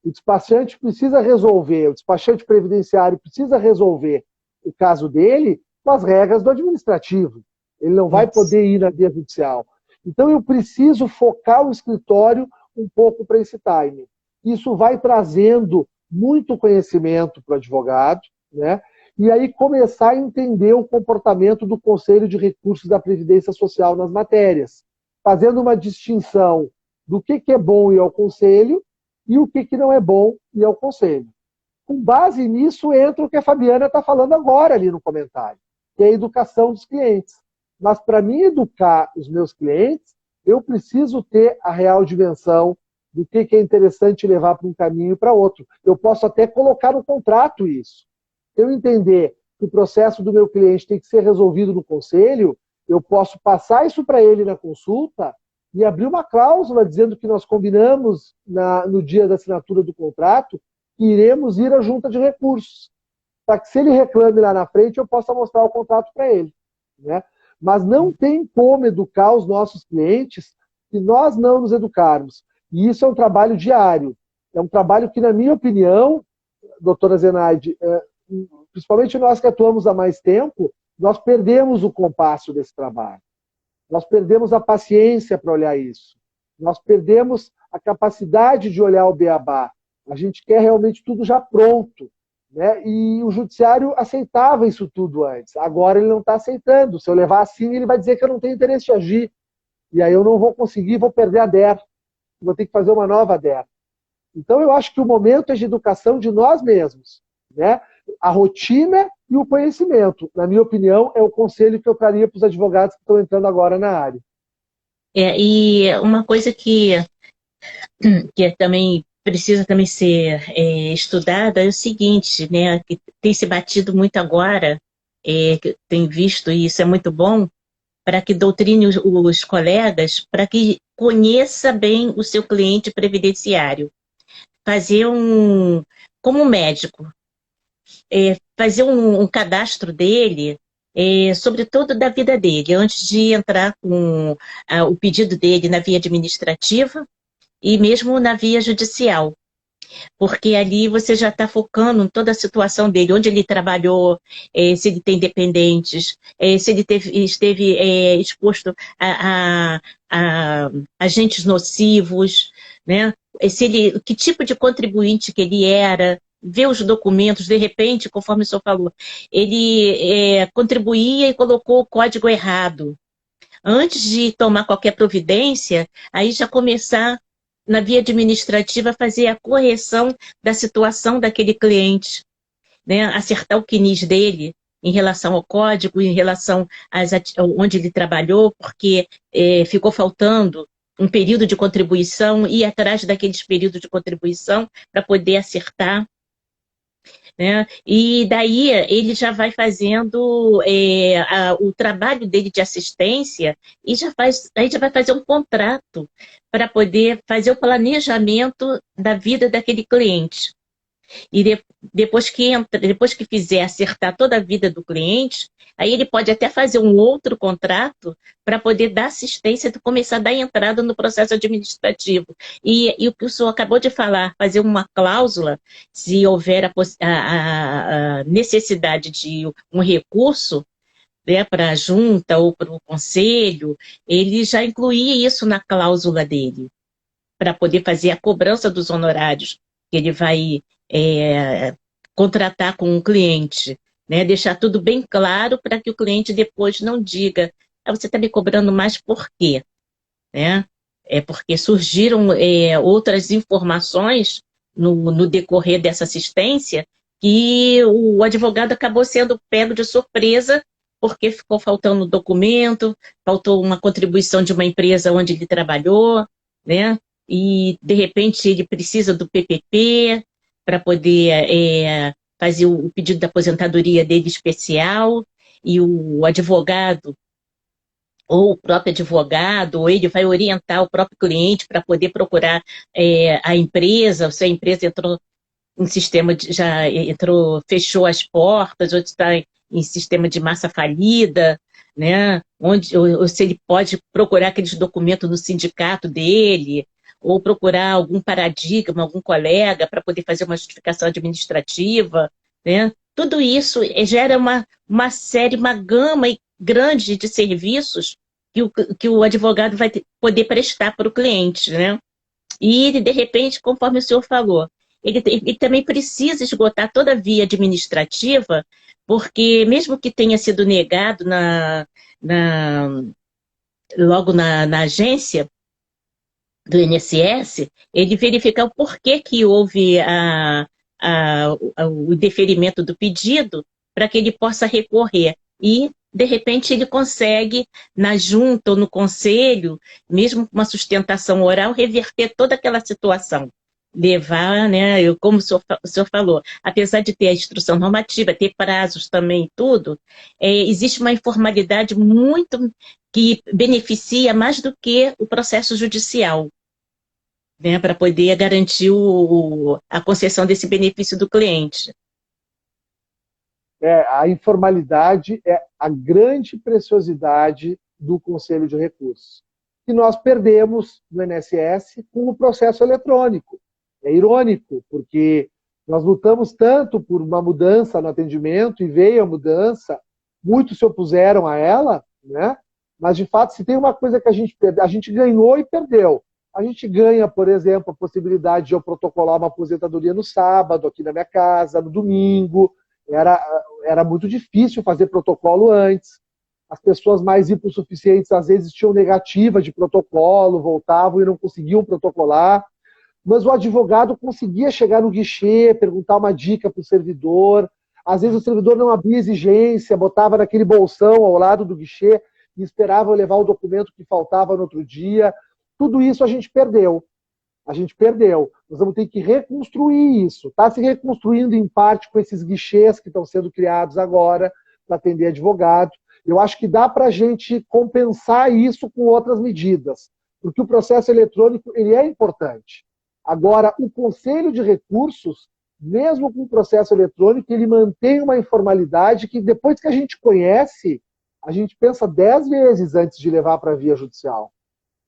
O despachante precisa resolver, o despachante previdenciário precisa resolver o caso dele com as regras do administrativo. Ele não vai poder ir na via judicial. Então eu preciso focar o escritório um pouco para esse time. Isso vai trazendo muito conhecimento para o advogado, né? E aí começar a entender o comportamento do Conselho de Recursos da Previdência Social nas matérias, fazendo uma distinção do que é bom ir ao Conselho e o que não é bom ir ao Conselho. Com base nisso entra o que a Fabiana está falando agora ali no comentário, que é a educação dos clientes. Mas para mim educar os meus clientes, eu preciso ter a real dimensão do que é interessante levar para um caminho e para outro. Eu posso até colocar no contrato isso. Se eu entender que o processo do meu cliente tem que ser resolvido no conselho, eu posso passar isso para ele na consulta e abrir uma cláusula dizendo que nós combinamos no dia da assinatura do contrato que iremos ir à junta de recursos. Para que se ele reclame lá na frente, eu possa mostrar o contrato para ele. Né? Mas não tem como educar os nossos clientes se nós não nos educarmos. E isso é um trabalho diário. É um trabalho que, na minha opinião, doutora Zenaide, principalmente nós que atuamos há mais tempo, nós perdemos o compasso desse trabalho. Nós perdemos a paciência para olhar isso. Nós perdemos a capacidade de olhar o beabá. A gente quer realmente tudo já pronto. Né? E o judiciário aceitava isso tudo antes. Agora ele não está aceitando. Se eu levar assim, ele vai dizer que eu não tenho interesse de agir. E aí eu não vou conseguir, vou perder a DER. Vou ter que fazer uma nova DER. Então eu acho que o momento é de educação de nós mesmos. Né? A rotina e o conhecimento. Na minha opinião, é o conselho que eu traria para os advogados que estão entrando agora na área. E uma coisa que também precisa também ser estudada é o seguinte, né, que tem se batido muito agora, que tem visto, e isso é muito bom, para que doutrine os colegas, para que conheça bem o seu cliente previdenciário. Fazer como médico, fazer um cadastro dele, sobretudo da vida dele, antes de entrar com o pedido dele na via administrativa, e mesmo na via judicial, porque ali você já está focando em toda a situação dele, onde ele trabalhou, se ele tem dependentes, se ele esteve exposto a agentes nocivos, né? Que tipo de contribuinte que ele era, ver os documentos, de repente, conforme o senhor falou, ele contribuía e colocou o código errado. Antes de tomar qualquer providência, aí já começar na via administrativa, fazer a correção da situação daquele cliente, né? Acertar o CNIS dele em relação ao código, em relação onde ele trabalhou, porque ficou faltando um período de contribuição, ir atrás daqueles períodos de contribuição para poder acertar. Né? E daí ele já vai fazendo o trabalho dele de assistência e aí já vai fazer um contrato para poder fazer o planejamento da vida daquele cliente. E depois que fizer acertar toda a vida do cliente, aí ele pode até fazer um outro contrato para poder dar assistência e começar a dar entrada no processo administrativo. E o que o senhor acabou de falar, fazer uma cláusula, se houver a necessidade de um recurso, né, para a junta ou para o conselho, ele já incluía isso na cláusula dele, para poder fazer a cobrança dos honorários que ele vai contratar com o cliente, né? Deixar tudo bem claro para que o cliente depois não diga: você está me cobrando mais por quê? Né? É porque surgiram outras informações no decorrer dessa assistência que o advogado acabou sendo pego de surpresa porque ficou faltando documento, faltou uma contribuição de uma empresa onde ele trabalhou, né? E, de repente, ele precisa do PPP para poder fazer o pedido da aposentadoria dele especial, e o advogado, ou o próprio advogado, ou ele vai orientar o próprio cliente para poder procurar a empresa, se a empresa entrou em sistema já entrou, fechou as portas, ou está em sistema de massa falida, né? Ou se ele pode procurar aqueles documentos no sindicato dele, ou procurar algum paradigma, algum colega para poder fazer uma justificação administrativa, né? Tudo isso gera uma série, uma gama grande de serviços que o advogado vai poder prestar para o cliente, né? E, de repente, conforme o senhor falou, ele também precisa esgotar toda a via administrativa, porque mesmo que tenha sido negado logo na agência do INSS, ele verificar o porquê que houve o deferimento do pedido para que ele possa recorrer. E, de repente, ele consegue, na junta ou no conselho, mesmo com uma sustentação oral, reverter toda aquela situação. Levar, né, como o senhor falou, apesar de ter a instrução normativa, ter prazos também e tudo, existe uma informalidade muito que beneficia mais do que o processo judicial, né, para poder garantir a concessão desse benefício do cliente. A informalidade é a grande preciosidade do Conselho de Recursos, que nós perdemos no INSS com o processo eletrônico. É irônico, porque nós lutamos tanto por uma mudança no atendimento e veio a mudança, muitos se opuseram a ela, né? Mas, de fato, se tem uma coisa que a gente ganhou e perdeu. A gente ganha, por exemplo, a possibilidade de eu protocolar uma aposentadoria no sábado, aqui na minha casa, no domingo. Era muito difícil fazer protocolo antes. As pessoas mais hipossuficientes, às vezes, tinham negativa de protocolo, voltavam e não conseguiam protocolar. Mas o advogado conseguia chegar no guichê, perguntar uma dica para o servidor. Às vezes o servidor não abria exigência, botava naquele bolsão ao lado do guichê e esperava eu levar o documento que faltava no outro dia. Tudo isso a gente perdeu. A gente perdeu. Nós vamos ter que reconstruir isso. Está se reconstruindo em parte com esses guichês que estão sendo criados agora para atender advogado. Eu acho que dá para a gente compensar isso com outras medidas, porque o processo eletrônico ele é importante. Agora, o Conselho de Recursos, mesmo com o processo eletrônico, ele mantém uma informalidade que, depois que a gente conhece, a gente pensa 10 vezes antes de levar para a via judicial.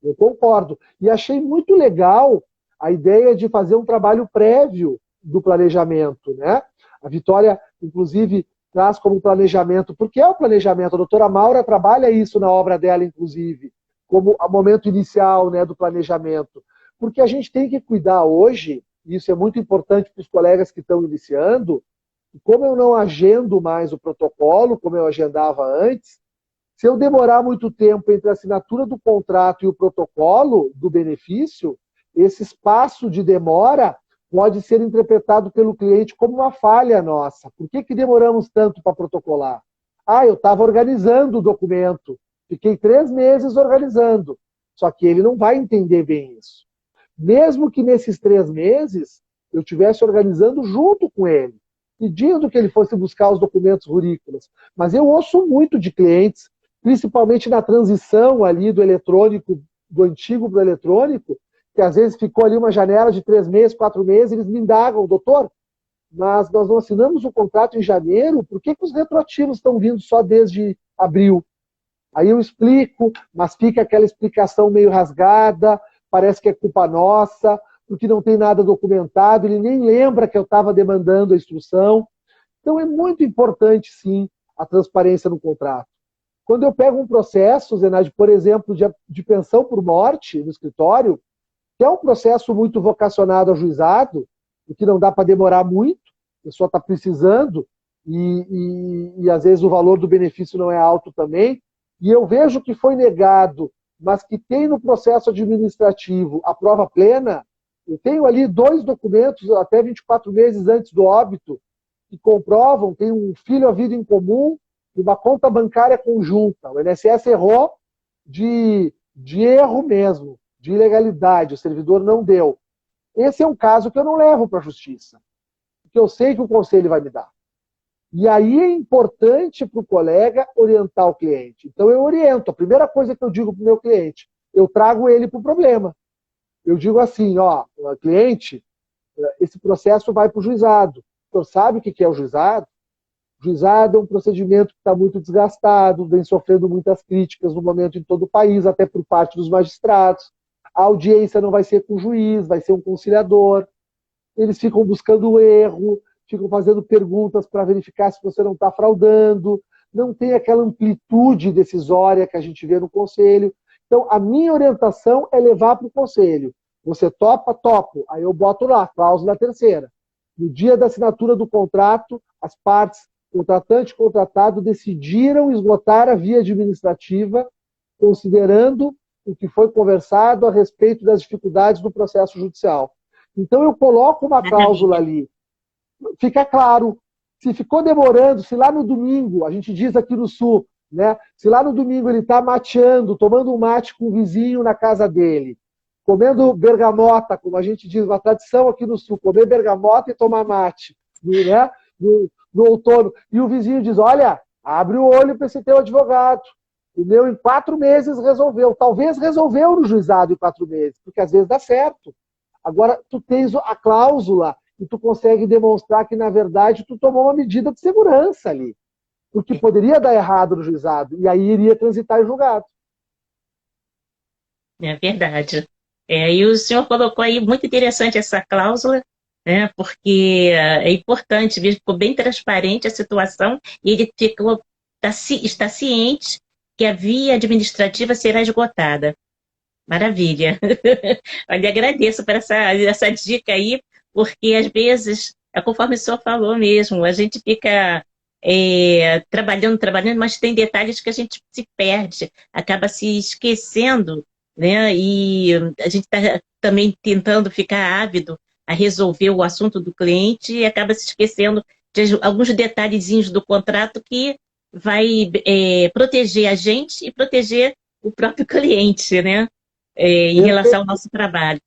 Eu concordo. E achei muito legal a ideia de fazer um trabalho prévio do planejamento, né? A Vitória, inclusive, traz como planejamento, porque é o planejamento. A doutora Maura trabalha isso na obra dela, inclusive, como o momento inicial, né, do planejamento. Porque a gente tem que cuidar hoje, e isso é muito importante para os colegas que estão iniciando, como eu não agendo mais o protocolo, como eu agendava antes, se eu demorar muito tempo entre a assinatura do contrato e o protocolo do benefício, esse espaço de demora pode ser interpretado pelo cliente como uma falha nossa. Por que demoramos tanto para protocolar? Ah, eu estava organizando o documento, fiquei 3 meses organizando. Só que ele não vai entender bem isso. Mesmo que nesses 3 meses eu estivesse organizando junto com ele, pedindo que ele fosse buscar os documentos rurícolas. Mas eu ouço muito de clientes, principalmente na transição ali do eletrônico, do antigo para o eletrônico, que às vezes ficou ali uma janela de 3 meses, 4 meses, eles me indagam, doutor, mas nós não assinamos o contrato em janeiro, por que os retroativos estão vindo só desde abril? Aí eu explico, mas fica aquela explicação meio rasgada, parece que é culpa nossa, porque não tem nada documentado, ele nem lembra que eu estava demandando a instrução. Então é muito importante, sim, a transparência no contrato. Quando eu pego um processo, Zenaide, por exemplo, de pensão por morte no escritório, que é um processo muito vocacionado ao juizado, e que não dá para demorar muito, a pessoa está precisando, e às vezes o valor do benefício não é alto também, e eu vejo que foi negado, mas que tem no processo administrativo a prova plena, eu tenho ali 2 documentos, até 24 meses antes do óbito, que comprovam, tem um filho a vida em comum e uma conta bancária conjunta. O INSS errou de erro mesmo, de ilegalidade, o servidor não deu. Esse é um caso que eu não levo para a justiça, porque eu sei que o conselho vai me dar. E aí é importante para o colega orientar o cliente. Então eu oriento. A primeira coisa que eu digo para o meu cliente, eu trago ele para o problema. Eu digo assim, ó, cliente, esse processo vai para o juizado. O senhor sabe o que é o juizado? O juizado é um procedimento que está muito desgastado, vem sofrendo muitas críticas no momento em todo o país, até por parte dos magistrados. A audiência não vai ser com o juiz, vai ser um conciliador. Eles ficam buscando o erro, ficam fazendo perguntas para verificar se você não está fraudando, não tem aquela amplitude decisória que a gente vê no conselho. Então, a minha orientação é levar para o conselho. Você topa? Topo. Aí eu boto lá, cláusula terceira. No dia da assinatura do contrato, as partes, contratante e contratado, decidiram esgotar a via administrativa, considerando o que foi conversado a respeito das dificuldades do processo judicial. Então, eu coloco uma cláusula ali. Fica claro. Se ficou demorando, se lá no domingo, a gente diz aqui no Sul, né? Se lá no domingo ele está mateando, tomando um mate com o vizinho na casa dele, comendo bergamota, como a gente diz, uma tradição aqui no Sul, comer bergamota e tomar mate, né? no outono, e o vizinho diz, olha, abre o olho para esse teu advogado. O meu em 4 meses resolveu. Talvez resolveu no juizado em 4 meses, porque às vezes dá certo. Agora, tu tens a cláusula e tu consegue demonstrar que, na verdade, tu tomou uma medida de segurança ali. Porque poderia dar errado no juizado, e aí iria transitar em julgado. É verdade. E o senhor colocou aí, muito interessante essa cláusula, né, porque é importante, ficou bem transparente a situação, e ele está ciente que a via administrativa será esgotada. Maravilha. Olha, agradeço por essa dica aí, porque às vezes, é conforme o senhor falou mesmo, a gente fica trabalhando, mas tem detalhes que a gente se perde, acaba se esquecendo, né? E a gente está também tentando ficar ávido a resolver o assunto do cliente e acaba se esquecendo de alguns detalhezinhos do contrato que vai proteger a gente e proteger o próprio cliente, né? Em relação ao nosso trabalho.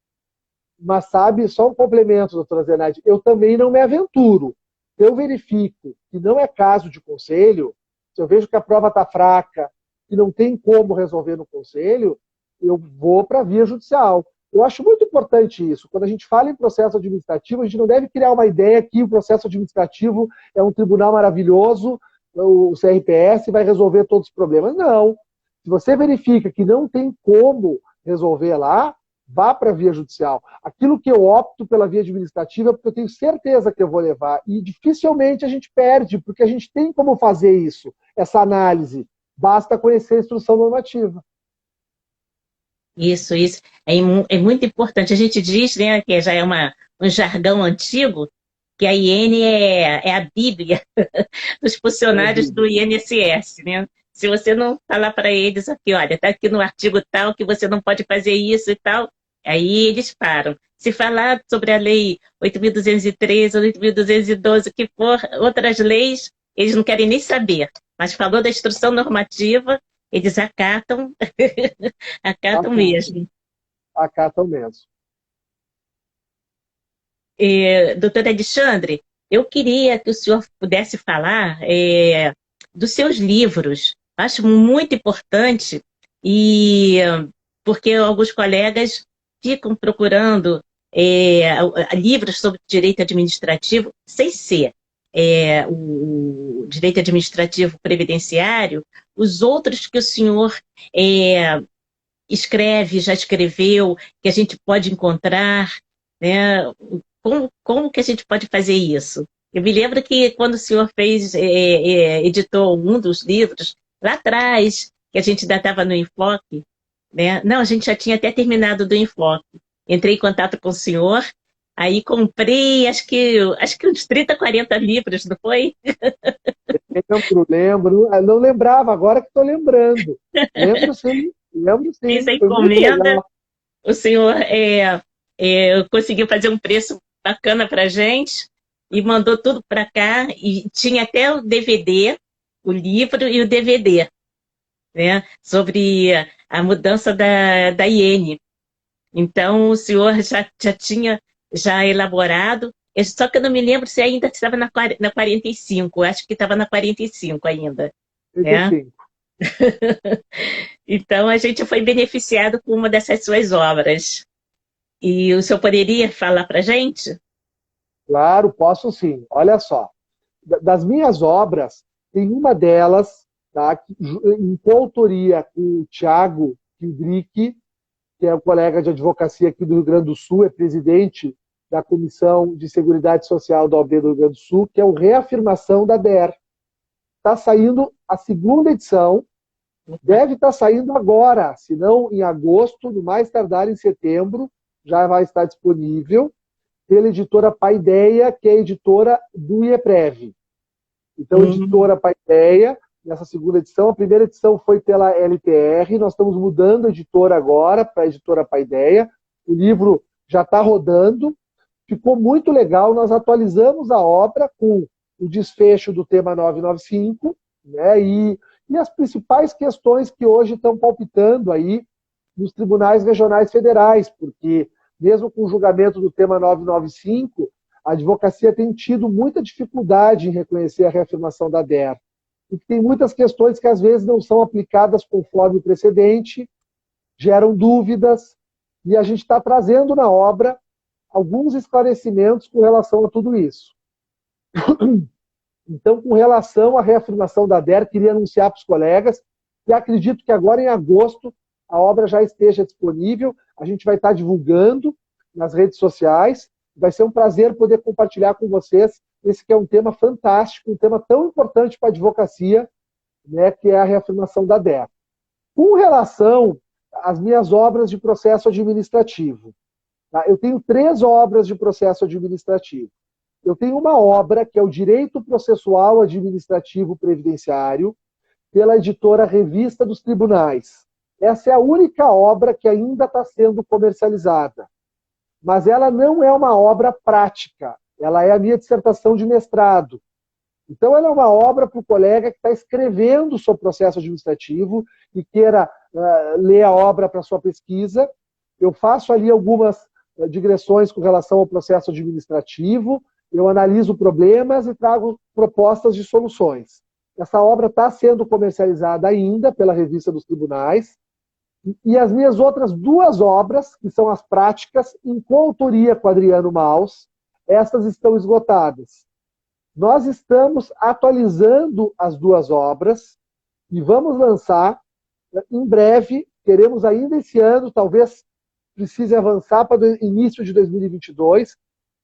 Mas sabe, só um complemento, doutora Zenaide, eu também não me aventuro. Eu verifico que não é caso de conselho, se eu vejo que a prova está fraca, que não tem como resolver no conselho, eu vou para a via judicial. Eu acho muito importante isso. Quando a gente fala em processo administrativo, a gente não deve criar uma ideia que o processo administrativo é um tribunal maravilhoso, o CRPS vai resolver todos os problemas. Não. Se você verifica que não tem como resolver lá, vá para a via judicial. Aquilo que eu opto pela via administrativa é porque eu tenho certeza que eu vou levar. E dificilmente a gente perde, porque a gente tem como fazer isso, essa análise. Basta conhecer a instrução normativa. Isso. É muito importante. A gente diz, né, que já é um jargão antigo, que a IN é a Bíblia dos funcionários do INSS, né? Se você não falar para eles aqui, olha, está aqui no artigo tal que você não pode fazer isso e tal, Aí eles param. Se falar sobre a lei 8.213, 8.212, que for outras leis, eles não querem nem saber. Mas falou da instrução normativa, eles acatam, acatam Acatam, mesmo. acatam mesmo. Doutor Alexandre, eu queria que o senhor pudesse falar dos seus livros. Acho muito importante, e porque alguns colegas ficam procurando livros sobre direito administrativo, sem ser o direito administrativo previdenciário, os outros que o senhor é, escreve, já escreveu, que a gente pode encontrar, né? Como que a gente pode fazer isso? Eu me lembro que quando o senhor editou um dos livros, lá atrás, que a gente ainda estava no Enfoque, né? Não, a gente já tinha até terminado do Enfoque. Entrei em contato com o senhor, aí comprei, acho que uns 30, 40 livros, não foi? Lembro. Eu não lembrava, agora que estou lembrando. Lembro Fiz a sim. Foi muito encomenda, legal. o senhor conseguiu fazer um preço bacana para a gente e mandou tudo para cá. E tinha até o DVD, o livro e o DVD, né, sobre a mudança da iene. Então, o senhor já tinha já elaborado, só que eu não me lembro se ainda estava na 45, acho que estava na 45 ainda, né? 35. Então, a gente foi beneficiado com uma dessas suas obras. E o senhor poderia falar para a gente? Claro, posso sim. Olha só. Das minhas obras, tem uma delas, tá, em coautoria com o Tiago Kindrick, que é o colega de advocacia aqui do Rio Grande do Sul, é presidente da Comissão de Seguridade Social da OAB do Rio Grande do Sul, que é o Reafirmação da DER. Está saindo a segunda edição, deve estar saindo agora, se não em agosto, no mais tardar em setembro, já vai estar disponível, pela editora Paideia, que é a editora do IEPREV. Então, editora Paideia, nessa segunda edição. A primeira edição foi pela LTR, nós estamos mudando a editora agora para a editora Paideia. O livro já está rodando, ficou muito legal. Nós atualizamos a obra com o desfecho do tema 995, né, e as principais questões que hoje estão palpitando aí nos tribunais regionais federais, porque mesmo com o julgamento do tema 995, a advocacia tem tido muita dificuldade em reconhecer a reafirmação da DER, porque tem muitas questões que às vezes não são aplicadas conforme o precedente, geram dúvidas, e a gente está trazendo na obra alguns esclarecimentos com relação a tudo isso. Então, com relação à reafirmação da DER, queria anunciar para os colegas e acredito que agora em agosto a obra já esteja disponível, a gente vai estar divulgando nas redes sociais, vai ser um prazer poder compartilhar com vocês esse que é um tema fantástico, um tema tão importante para a advocacia, né, que é a reafirmação da DER. Com relação às minhas obras de processo administrativo, tá? Eu tenho 3 obras de processo administrativo. Eu tenho uma obra que é o Direito Processual Administrativo Previdenciário, pela editora Revista dos Tribunais. Essa é a única obra que ainda está sendo comercializada. Mas ela não é uma obra prática, ela é a minha dissertação de mestrado. Então, ela é uma obra para o colega que está escrevendo sobre processo administrativo e queira ler a obra para sua pesquisa. Eu faço ali algumas digressões com relação ao processo administrativo, eu analiso problemas e trago propostas de soluções. Essa obra está sendo comercializada ainda pela Revista dos Tribunais, e as minhas outras 2 obras, que são as práticas, em coautoria com Adriano Maus, essas estão esgotadas. Nós estamos atualizando as 2 obras e vamos lançar em breve, queremos ainda esse ano, talvez precise avançar para o início de 2022,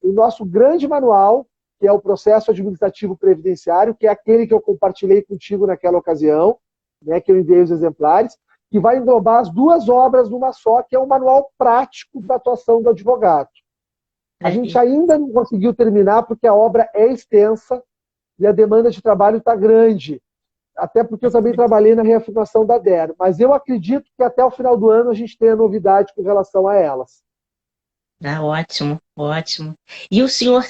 o nosso grande manual, que é o Processo Administrativo Previdenciário, que é aquele que eu compartilhei contigo naquela ocasião, né, que eu enviei os exemplares, que vai englobar as 2 obras numa só, que é um manual prático para a atuação do advogado. A gente ainda não conseguiu terminar porque a obra é extensa e a demanda de trabalho está grande, até porque eu também trabalhei na reafirmação da DER, mas eu acredito que até o final do ano a gente tenha novidade com relação a elas. Ah, ótimo, ótimo. E o senhor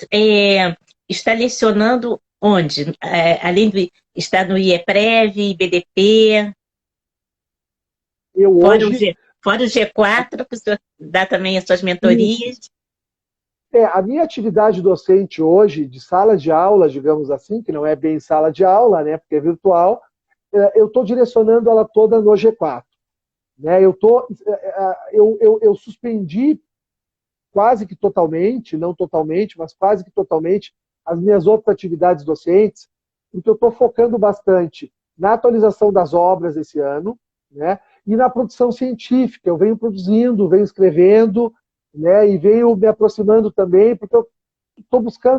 está lecionando onde? Além de estar no IEPREV, BDP, Eu fora o hoje, G, fora o G4, que o senhor dá também as suas isso, mentorias. a minha atividade docente hoje, de sala de aula, digamos assim, que não é bem sala de aula, né, porque é virtual, eu estou direcionando ela toda no G4. Né? Eu suspendi quase que totalmente, não totalmente, mas quase que totalmente, as minhas outras atividades docentes, porque eu estou focando bastante na atualização das obras esse ano, né? E na produção científica. Eu venho produzindo, venho escrevendo, né? E venho me aproximando também, porque eu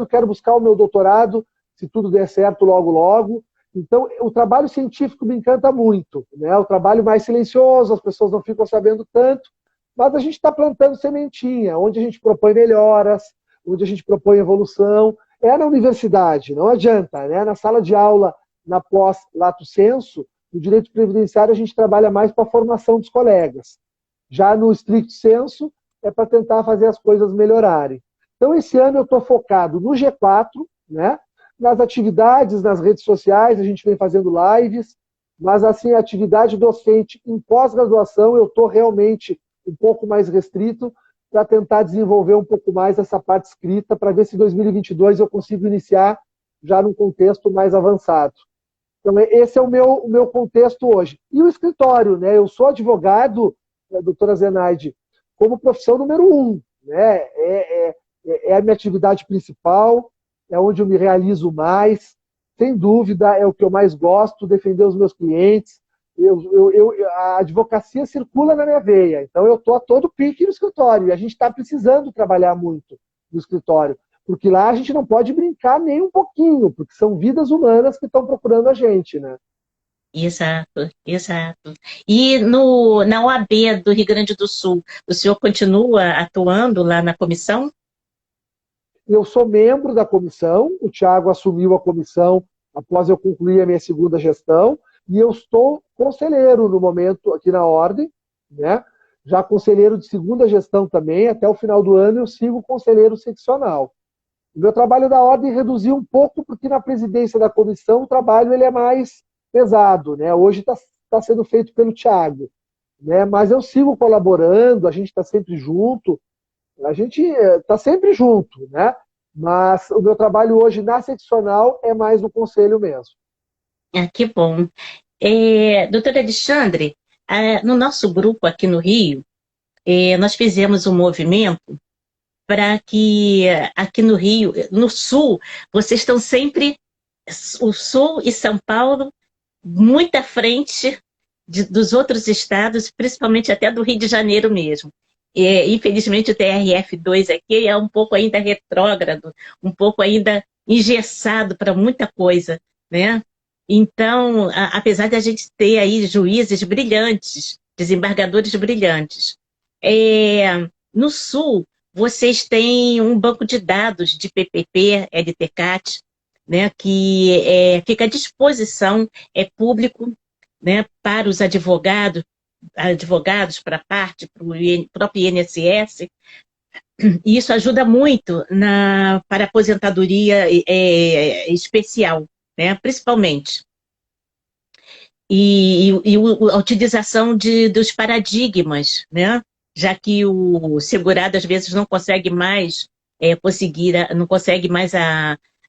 quero buscar o meu doutorado, se tudo der certo logo, logo. Então, o trabalho científico me encanta muito, né? O trabalho mais silencioso, as pessoas não ficam sabendo tanto, mas a gente está plantando sementinha, onde a gente propõe melhoras, onde a gente propõe evolução. É na universidade, não adianta, né? Na sala de aula, na pós-lato sensu, no direito previdenciário a gente trabalha mais para a formação dos colegas. Já no stricto sensu, é para tentar fazer as coisas melhorarem. Então, esse ano eu estou focado no G4, né? Nas atividades, nas redes sociais, a gente vem fazendo lives, mas assim, a atividade docente em pós-graduação, eu estou realmente um pouco mais restrito para tentar desenvolver um pouco mais essa parte escrita, para ver se em 2022 eu consigo iniciar já num contexto mais avançado. Então, esse é o meu contexto hoje. E o escritório, né? Eu sou advogado, doutora Zenaide, como profissão número um. Né? É a minha atividade principal, é onde eu me realizo mais. Sem dúvida, é o que eu mais gosto, defender os meus clientes. A advocacia circula na minha veia, então eu estou a todo pique no escritório. E a gente está precisando trabalhar muito no escritório, porque lá a gente não pode brincar nem um pouquinho, porque são vidas humanas que estão procurando a gente, né? Exato, exato. E na OAB do Rio Grande do Sul, o senhor continua atuando lá na comissão? Eu sou membro da comissão, o Tiago assumiu a comissão após eu concluir a minha segunda gestão, e eu estou conselheiro no momento aqui na Ordem, né? Já conselheiro de segunda gestão também, até o final do ano eu sigo conselheiro seccional. O meu trabalho da Ordem reduziu um pouco, porque na presidência da comissão o trabalho ele é mais pesado, né? Hoje está sendo feito pelo Tiago, né? Mas eu sigo colaborando, a gente está sempre junto, a gente está sempre junto, né? Mas o meu trabalho hoje na seccional é mais no conselho mesmo. Ah, que bom. Doutor Alexandre, no nosso grupo aqui no Rio, nós fizemos um movimento para que aqui no Rio, no Sul, vocês estão sempre, o Sul e São Paulo, muito à frente dos outros estados, principalmente até do Rio de Janeiro mesmo. Infelizmente o TRF2 aqui é um pouco ainda retrógrado, um pouco ainda engessado para muita coisa, né? Então, apesar de a gente ter aí juízes brilhantes, desembargadores brilhantes, no Sul vocês têm um banco de dados de PPP, LTCAT, né, que fica à disposição, é público, né, para os advogados para a parte, para o próprio INSS, e isso ajuda muito para a aposentadoria especial, né, principalmente. E a utilização dos paradigmas, né, já que o segurado às vezes não consegue mais não consegue mais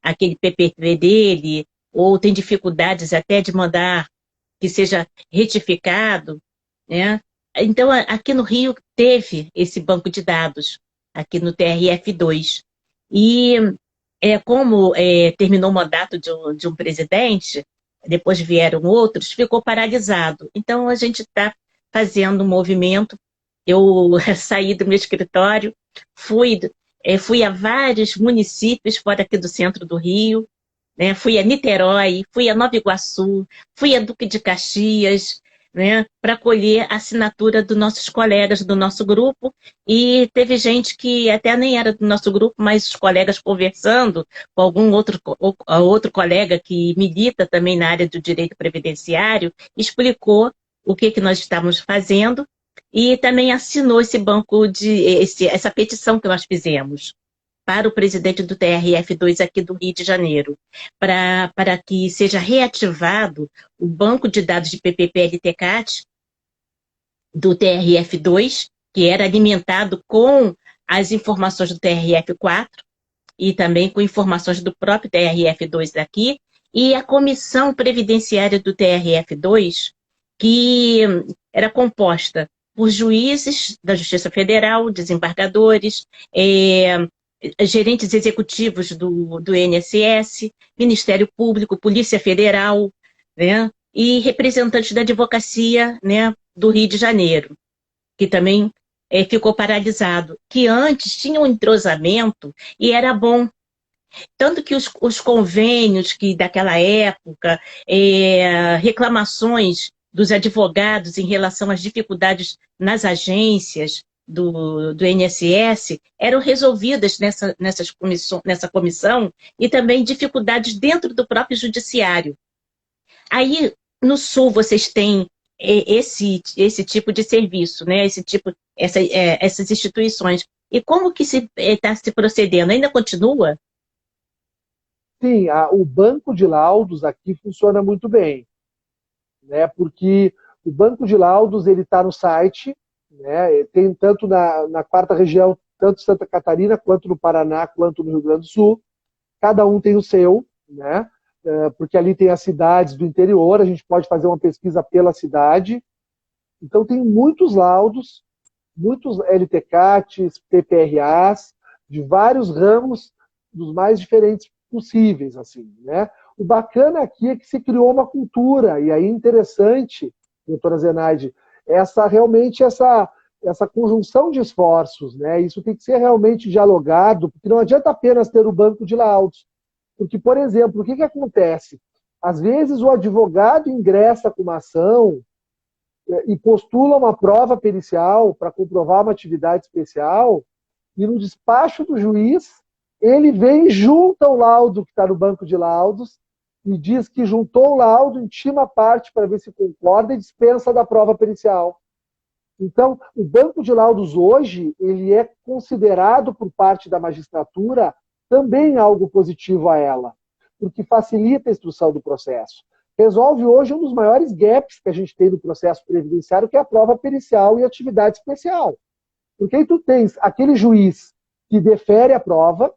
aquele PPV dele, ou tem dificuldades até de mandar que seja retificado, né? Então, aqui no Rio teve esse banco de dados, aqui no TRF2. E como terminou o mandato de um presidente, depois vieram outros, ficou paralisado. Então, a gente está fazendo um movimento. Eu saí do meu escritório, fui a vários municípios fora aqui do centro do Rio, né? Fui a Niterói, fui a Nova Iguaçu, fui a Duque de Caxias, né? Para colher a assinatura dos nossos colegas do nosso grupo, e teve gente que até nem era do nosso grupo, mas os colegas conversando com algum outro colega que milita também na área do direito previdenciário, explicou o que nós estamos fazendo, e também assinou esse banco essa petição que nós fizemos para o presidente do TRF2 aqui do Rio de Janeiro, para que seja reativado o banco de dados de PPP-LTCAT do TRF2, que era alimentado com as informações do TRF4 e também com informações do próprio TRF2 aqui, e a comissão previdenciária do TRF2, que era composta por juízes da Justiça Federal, desembargadores, gerentes executivos do INSS, Ministério Público, Polícia Federal, né, e representantes da advocacia, né, do Rio de Janeiro, que também ficou paralisado, que antes tinha um entrosamento e era bom. Tanto que os convênios que daquela época, reclamações dos advogados em relação às dificuldades nas agências do INSS eram resolvidas nessa comissão e também dificuldades dentro do próprio judiciário. Aí, no Sul, vocês têm esse tipo de serviço, né? Essas instituições. E como que está se procedendo? Ainda continua? Sim, o banco de laudos aqui funciona muito bem, né? Porque o banco de laudos ele está no site, né? Tem tanto na quarta região, tanto Santa Catarina quanto no Paraná, quanto no Rio Grande do Sul. Cada um tem o seu, né? Porque ali tem as cidades do interior, a gente pode fazer uma pesquisa pela cidade. Então tem muitos laudos, muitos LTCATs, PPRAs, de vários ramos, dos mais diferentes possíveis, assim, né? O bacana aqui é que se criou uma cultura, e aí interessante, doutora Zenaide, realmente essa conjunção de esforços, né? Isso tem que ser realmente dialogado, porque não adianta apenas ter o banco de laudos. Porque, por exemplo, o que acontece? Às vezes o advogado ingressa com uma ação e postula uma prova pericial para comprovar uma atividade especial, e no despacho do juiz, ele vem e junta o laudo que está no banco de laudos e diz que juntou o laudo, intima a parte para ver se concorda e dispensa da prova pericial. Então, o banco de laudos hoje, ele é considerado por parte da magistratura também algo positivo a ela, porque facilita a instrução do processo. Resolve hoje um dos maiores gaps que a gente tem no processo previdenciário, que é a prova pericial e atividade especial. Porque aí tu tens aquele juiz que defere a prova,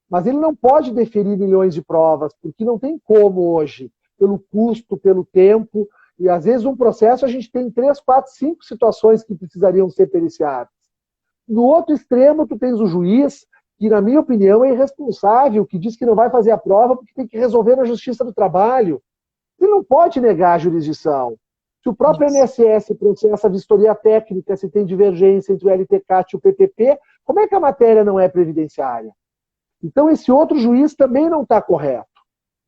mas ele não pode deferir milhões de provas, porque não tem como hoje, pelo custo, pelo tempo, e às vezes um processo a gente tem 3, 4, 5 situações que precisariam ser periciadas. No outro extremo, tu tens o juiz, que na minha opinião é irresponsável, que diz que não vai fazer a prova porque tem que resolver na Justiça do Trabalho. Ele não pode negar a jurisdição. Se o próprio INSS processa a vistoria técnica, se tem divergência entre o LTCAT e o PPP, como é que a matéria não é previdenciária? Então, esse outro juiz também não está correto.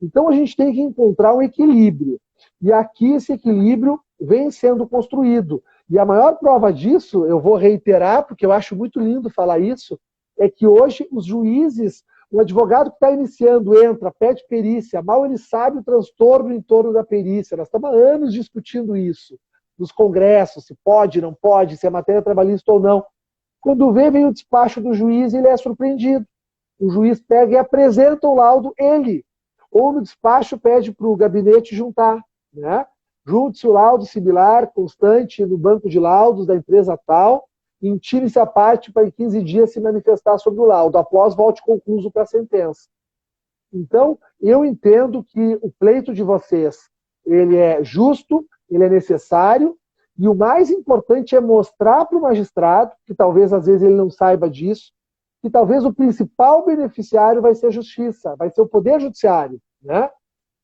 Então, a gente tem que encontrar um equilíbrio. E aqui esse equilíbrio vem sendo construído. E a maior prova disso, eu vou reiterar, porque eu acho muito lindo falar isso, é que hoje os juízes, o advogado que está iniciando entra, pede perícia, mal ele sabe o transtorno em torno da perícia. Nós estamos há anos discutindo isso, nos congressos, se pode, não pode, se é matéria trabalhista ou não. Quando vem o despacho do juiz, ele é surpreendido. O juiz pega e apresenta o laudo ele. Ou no despacho pede para o gabinete juntar, né? Junte-se o laudo similar, constante, no banco de laudos da empresa tal, e intime-se a parte para em 15 dias se manifestar sobre o laudo. Após, volte concluso para a sentença. Então, eu entendo que o pleito de vocês, ele é justo, ele é necessário, e o mais importante é mostrar para o magistrado, que talvez às vezes ele não saiba disso, que talvez o principal beneficiário vai ser a justiça, vai ser o poder judiciário, né?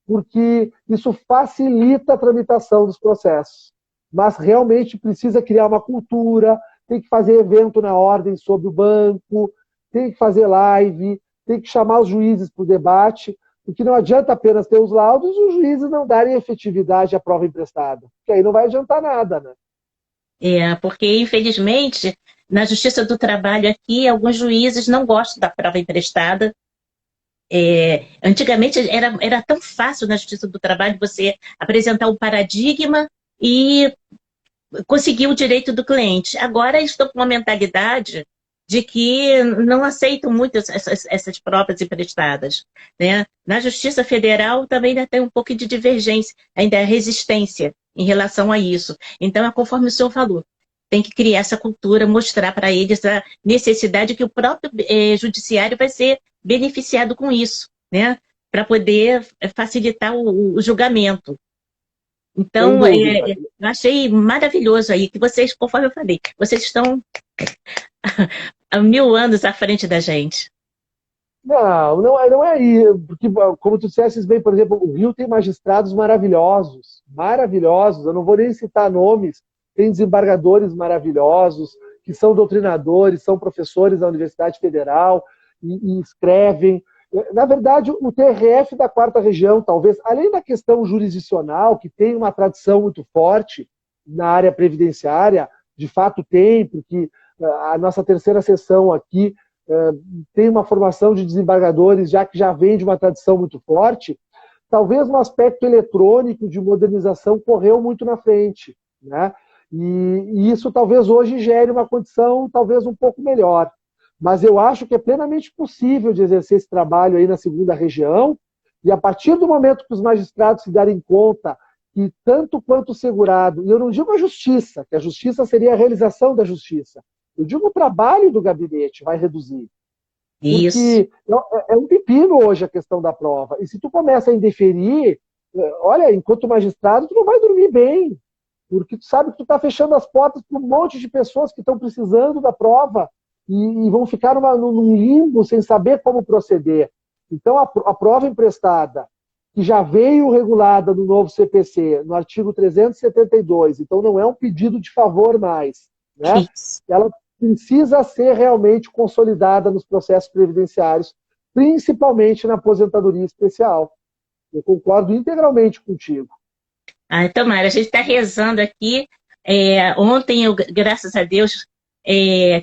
Porque isso facilita a tramitação dos processos. Mas realmente precisa criar uma cultura, tem que fazer evento na ordem sobre o banco, tem que fazer live, tem que chamar os juízes para o debate, porque não adianta apenas ter os laudos e os juízes não darem efetividade à prova emprestada, porque aí não vai adiantar nada, né? Porque, infelizmente, na Justiça do Trabalho aqui, alguns juízes não gostam da prova emprestada. Antigamente era tão fácil na Justiça do Trabalho você apresentar um paradigma e conseguir o direito do cliente. Agora estou com uma mentalidade de que não aceitam muito essas provas emprestadas, né? Na Justiça Federal também ainda tem um pouco de divergência, ainda é resistência em relação a isso. Então, é conforme o senhor falou, tem que criar essa cultura, mostrar para eles a necessidade que o próprio judiciário vai ser beneficiado com isso, né? Para poder facilitar o julgamento. Sem Então, dúvida. eu achei maravilhoso aí que vocês, conforme eu falei, vocês estão há 1000 anos à frente da gente. Não é aí, porque, como tu disseste bem, por exemplo, o Rio tem magistrados maravilhosos, maravilhosos, eu não vou nem citar nomes, tem desembargadores maravilhosos, que são doutrinadores, são professores da Universidade Federal e escrevem. Na verdade, o TRF da Quarta Região, talvez, além da questão jurisdicional, que tem uma tradição muito forte na área previdenciária, de fato tem, porque a nossa terceira sessão aqui tem uma formação de desembargadores já que já vem de uma tradição muito forte, talvez no aspecto eletrônico de modernização correu muito na frente, né? E isso talvez hoje gere uma condição talvez um pouco melhor. Mas eu acho que é plenamente possível de exercer esse trabalho aí na segunda região, e a partir do momento que os magistrados se darem conta que tanto quanto o segurado, e eu não digo a justiça, que a justiça seria a realização da justiça, eu digo o trabalho do gabinete vai reduzir. Isso. Porque é um pepino hoje a questão da prova. E se tu começa a indeferir, olha, enquanto magistrado, tu não vai dormir bem. Porque tu sabe que tu está fechando as portas para um monte de pessoas que estão precisando da prova e vão ficar num limbo sem saber como proceder. Então, a prova emprestada, que já veio regulada no novo CPC, no artigo 372, então não é um pedido de favor mais, né? Isso. Ela precisa ser realmente consolidada nos processos previdenciários, principalmente na aposentadoria especial. Eu concordo integralmente contigo. Tomara, a gente está rezando aqui. Ontem, eu, graças a Deus,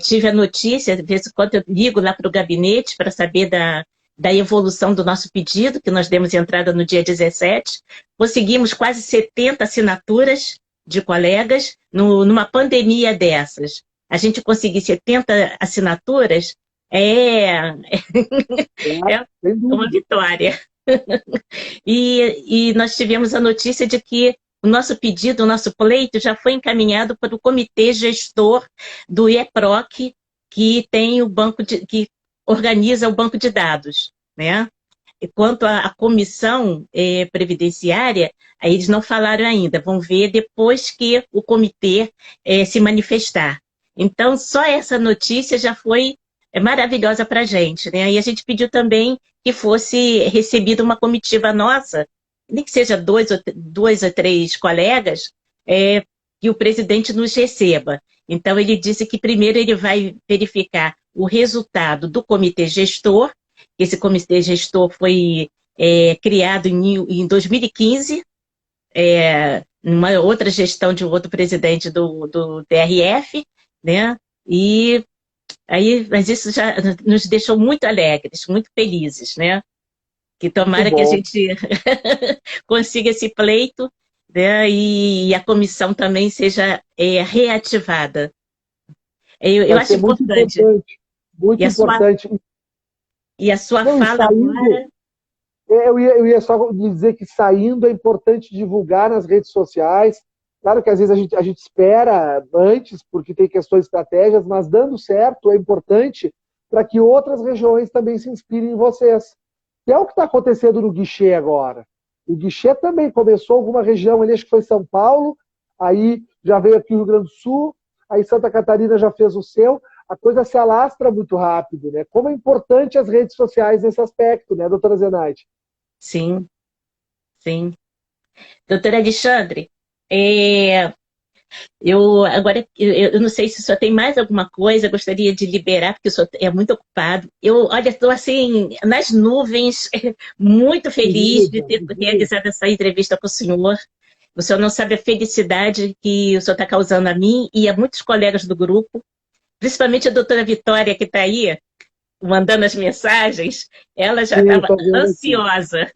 tive a notícia, de vez em quando eu ligo lá para o gabinete para saber da evolução do nosso pedido, que nós demos entrada no dia 17. Conseguimos quase 70 assinaturas de colegas numa pandemia dessas. A gente conseguir 70 assinaturas é uma vitória. E nós tivemos a notícia de que o nosso pedido, o nosso pleito já foi encaminhado para o comitê gestor do IEPROC, que tem que organiza o banco de dados, né? E quanto à comissão previdenciária, aí eles não falaram ainda, vão ver depois que o comitê se manifestar. Então, só essa notícia já foi maravilhosa para a gente, né? E a gente pediu também que fosse recebida uma comitiva nossa, nem que seja dois ou três colegas, que o presidente nos receba. Então, ele disse que primeiro ele vai verificar o resultado do comitê gestor. Esse comitê gestor foi criado em 2015, numa outra gestão de um outro presidente do TRF, né? Mas isso já nos deixou muito alegres, muito felizes, né? Que tomara que a gente consiga esse pleito, né? E a comissão também seja reativada. Eu acho importante. Muito importante. E a sua fala agora... Eu ia só dizer que saindo é importante divulgar nas redes sociais. Claro que às vezes a gente espera antes, porque tem questões de estratégias, mas dando certo é importante para que outras regiões também se inspirem em vocês. Que é o que está acontecendo no guichê agora. O guichê também começou em alguma região, ali acho que foi São Paulo, aí já veio aqui o Rio Grande do Sul, aí Santa Catarina já fez o seu. A coisa se alastra muito rápido, né? Como é importante as redes sociais nesse aspecto, né, doutora Zenaide? Sim, sim. Doutor Alexandre, eu não sei se o senhor tem mais alguma coisa, gostaria de liberar, porque o senhor é muito ocupado. Olha, estou assim, nas nuvens, muito feliz de ter realizado essa entrevista com o senhor. O senhor não sabe a felicidade que o senhor está causando a mim e a muitos colegas do grupo, principalmente a doutora Vitória, que está aí. mandando as mensagens, ela já Sim, estava estou vendo aqui. ansiosa,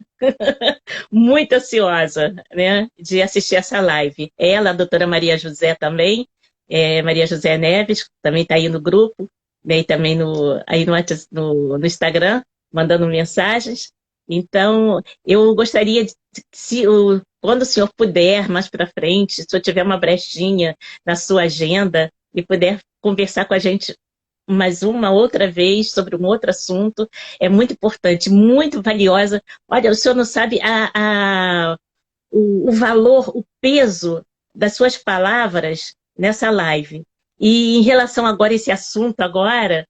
muito ansiosa, né, de assistir essa live. Ela, a doutora Maria José também, Maria José Neves, também está aí no grupo, né, e também aí no Instagram, mandando mensagens. Então, eu gostaria de, quando o senhor puder, mais para frente, se o senhor tiver uma brechinha na sua agenda e puder conversar com a gente mais uma outra vez sobre um outro assunto, é muito importante, muito valiosa. Olha, o senhor não sabe o valor, o peso das suas palavras nessa live. E em relação agora a esse assunto agora,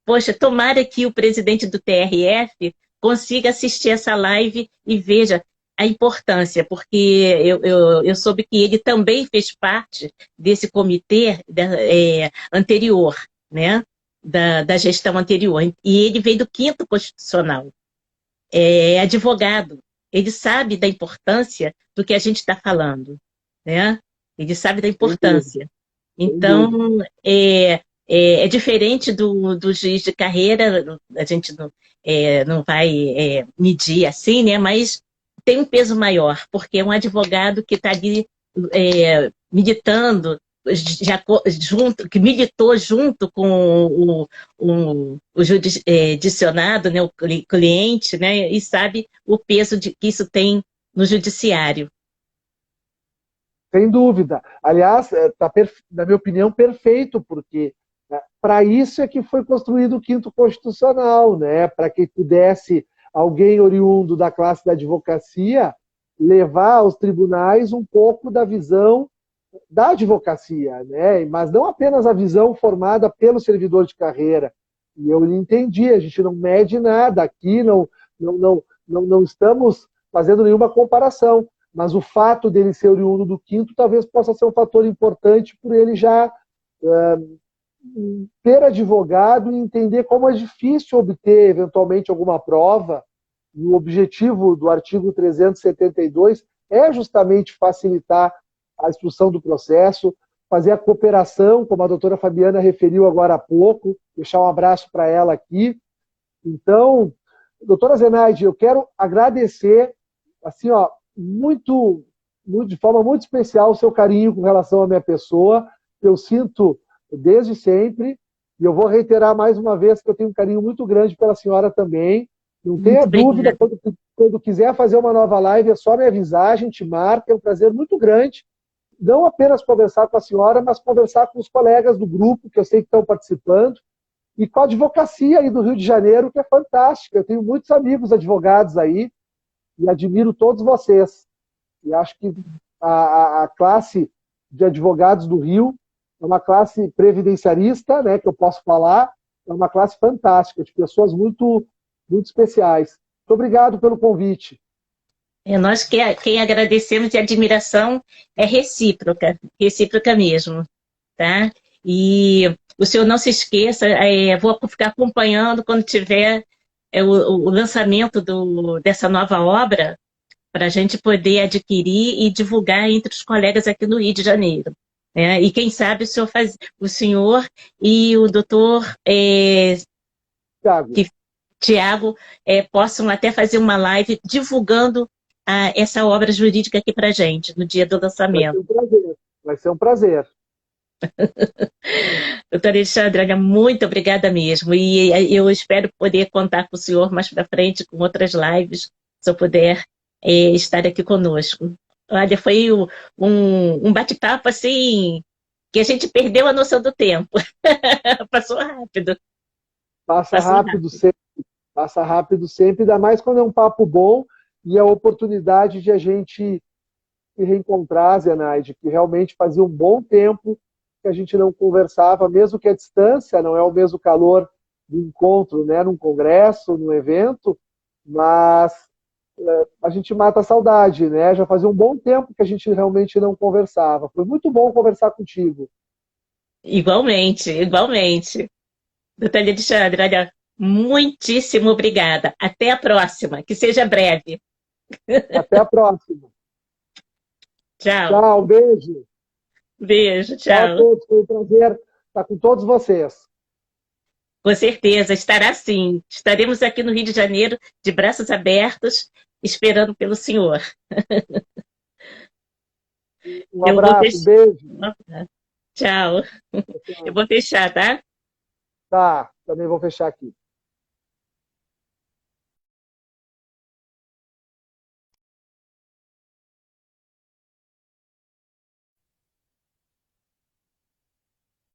poxa, tomara que o presidente do TRF consiga assistir essa live e veja a importância, porque eu soube que ele também fez parte desse comitê anterior, né? Da gestão anterior. E ele veio do quinto constitucional, é advogado. Ele sabe da importância do que a gente está falando, né? Ele sabe da Sem dúvida, importância. sem dúvida. Então, é diferente do juiz de carreira, a gente não vai medir assim, né? Mas tem um peso maior, porque é um advogado que está ali militando, que militou junto com o judicionado, né, o cliente, né, e sabe o peso que isso tem no judiciário. Sem dúvida. Aliás, está, na minha opinião, perfeito, porque para isso é que foi construído o quinto constitucional, né? Para que pudesse alguém oriundo da classe da advocacia levar aos tribunais um pouco da visão da advocacia, né? Mas não apenas a visão formada pelo servidor de carreira. E eu entendi, a gente não mede nada aqui, não estamos fazendo nenhuma comparação. Mas o fato dele ser oriundo do quinto talvez possa ser um fator importante por ele já ter advogado e entender como é difícil obter eventualmente alguma prova. E o objetivo do artigo 372 é justamente facilitar a instrução do processo, fazer a cooperação, como a doutora Fabiana referiu agora há pouco, deixar um abraço para ela aqui. Então, doutora Zenaide, eu quero agradecer, assim, ó, de forma muito especial o seu carinho com relação à minha pessoa. Eu sinto desde sempre, e eu vou reiterar mais uma vez que eu tenho um carinho muito grande pela senhora também. Não tenha Muito dúvida, obrigada. quando quiser fazer uma nova live, é só me avisar, a gente marca, é um prazer muito grande. Não apenas conversar com a senhora, mas conversar com os colegas do grupo, que eu sei que estão participando, e com a advocacia aí do Rio de Janeiro, que é fantástica. Eu tenho muitos amigos advogados aí, e admiro todos vocês. E acho que a classe de advogados do Rio é uma classe previdenciarista, né, que eu posso falar, é uma classe fantástica, de pessoas muito, muito especiais. Muito obrigado pelo convite. Nós quem agradecemos e a admiração é recíproca, recíproca mesmo, tá? E o senhor não se esqueça, vou ficar acompanhando quando tiver o lançamento dessa nova obra, para a gente poder adquirir e divulgar entre os colegas aqui no Rio de Janeiro. Né? E quem sabe o senhor e o doutor Tiago, Tiago possam até fazer uma live divulgando essa obra jurídica aqui para a gente, no dia do vai ser lançamento. um prazer. Vai ser um prazer. Doutora Alexandra, muito obrigada mesmo. E eu espero poder contar com o senhor mais para frente, com outras lives, se eu puder estar aqui conosco. Olha, foi um bate-papo assim, que a gente perdeu a noção do tempo. Passou rápido. Passa Passou rápido rápido. sempre. Passa rápido sempre, ainda mais quando é um papo bom e a oportunidade de a gente se reencontrar, Zenaide, que realmente fazia um bom tempo que a gente não conversava, mesmo que a distância não é o mesmo calor do encontro, né, num congresso, num evento, mas a gente mata a saudade, né? Já fazia um bom tempo que a gente realmente não conversava. Foi muito bom conversar contigo. Igualmente, igualmente. Doutora Alexandra, olha, muitíssimo obrigada. Até a próxima, que seja breve. Até a próxima. Tchau. Tchau, beijo. Beijo, Tchau a tchau. todos, foi um prazer estar com todos vocês. Com certeza, estará sim. Estaremos aqui no Rio de Janeiro, de braços abertos, esperando pelo senhor. Um Eu vou abraço, um fechar. beijo. Tchau. Eu vou fechar, tá? Tá, também vou fechar aqui.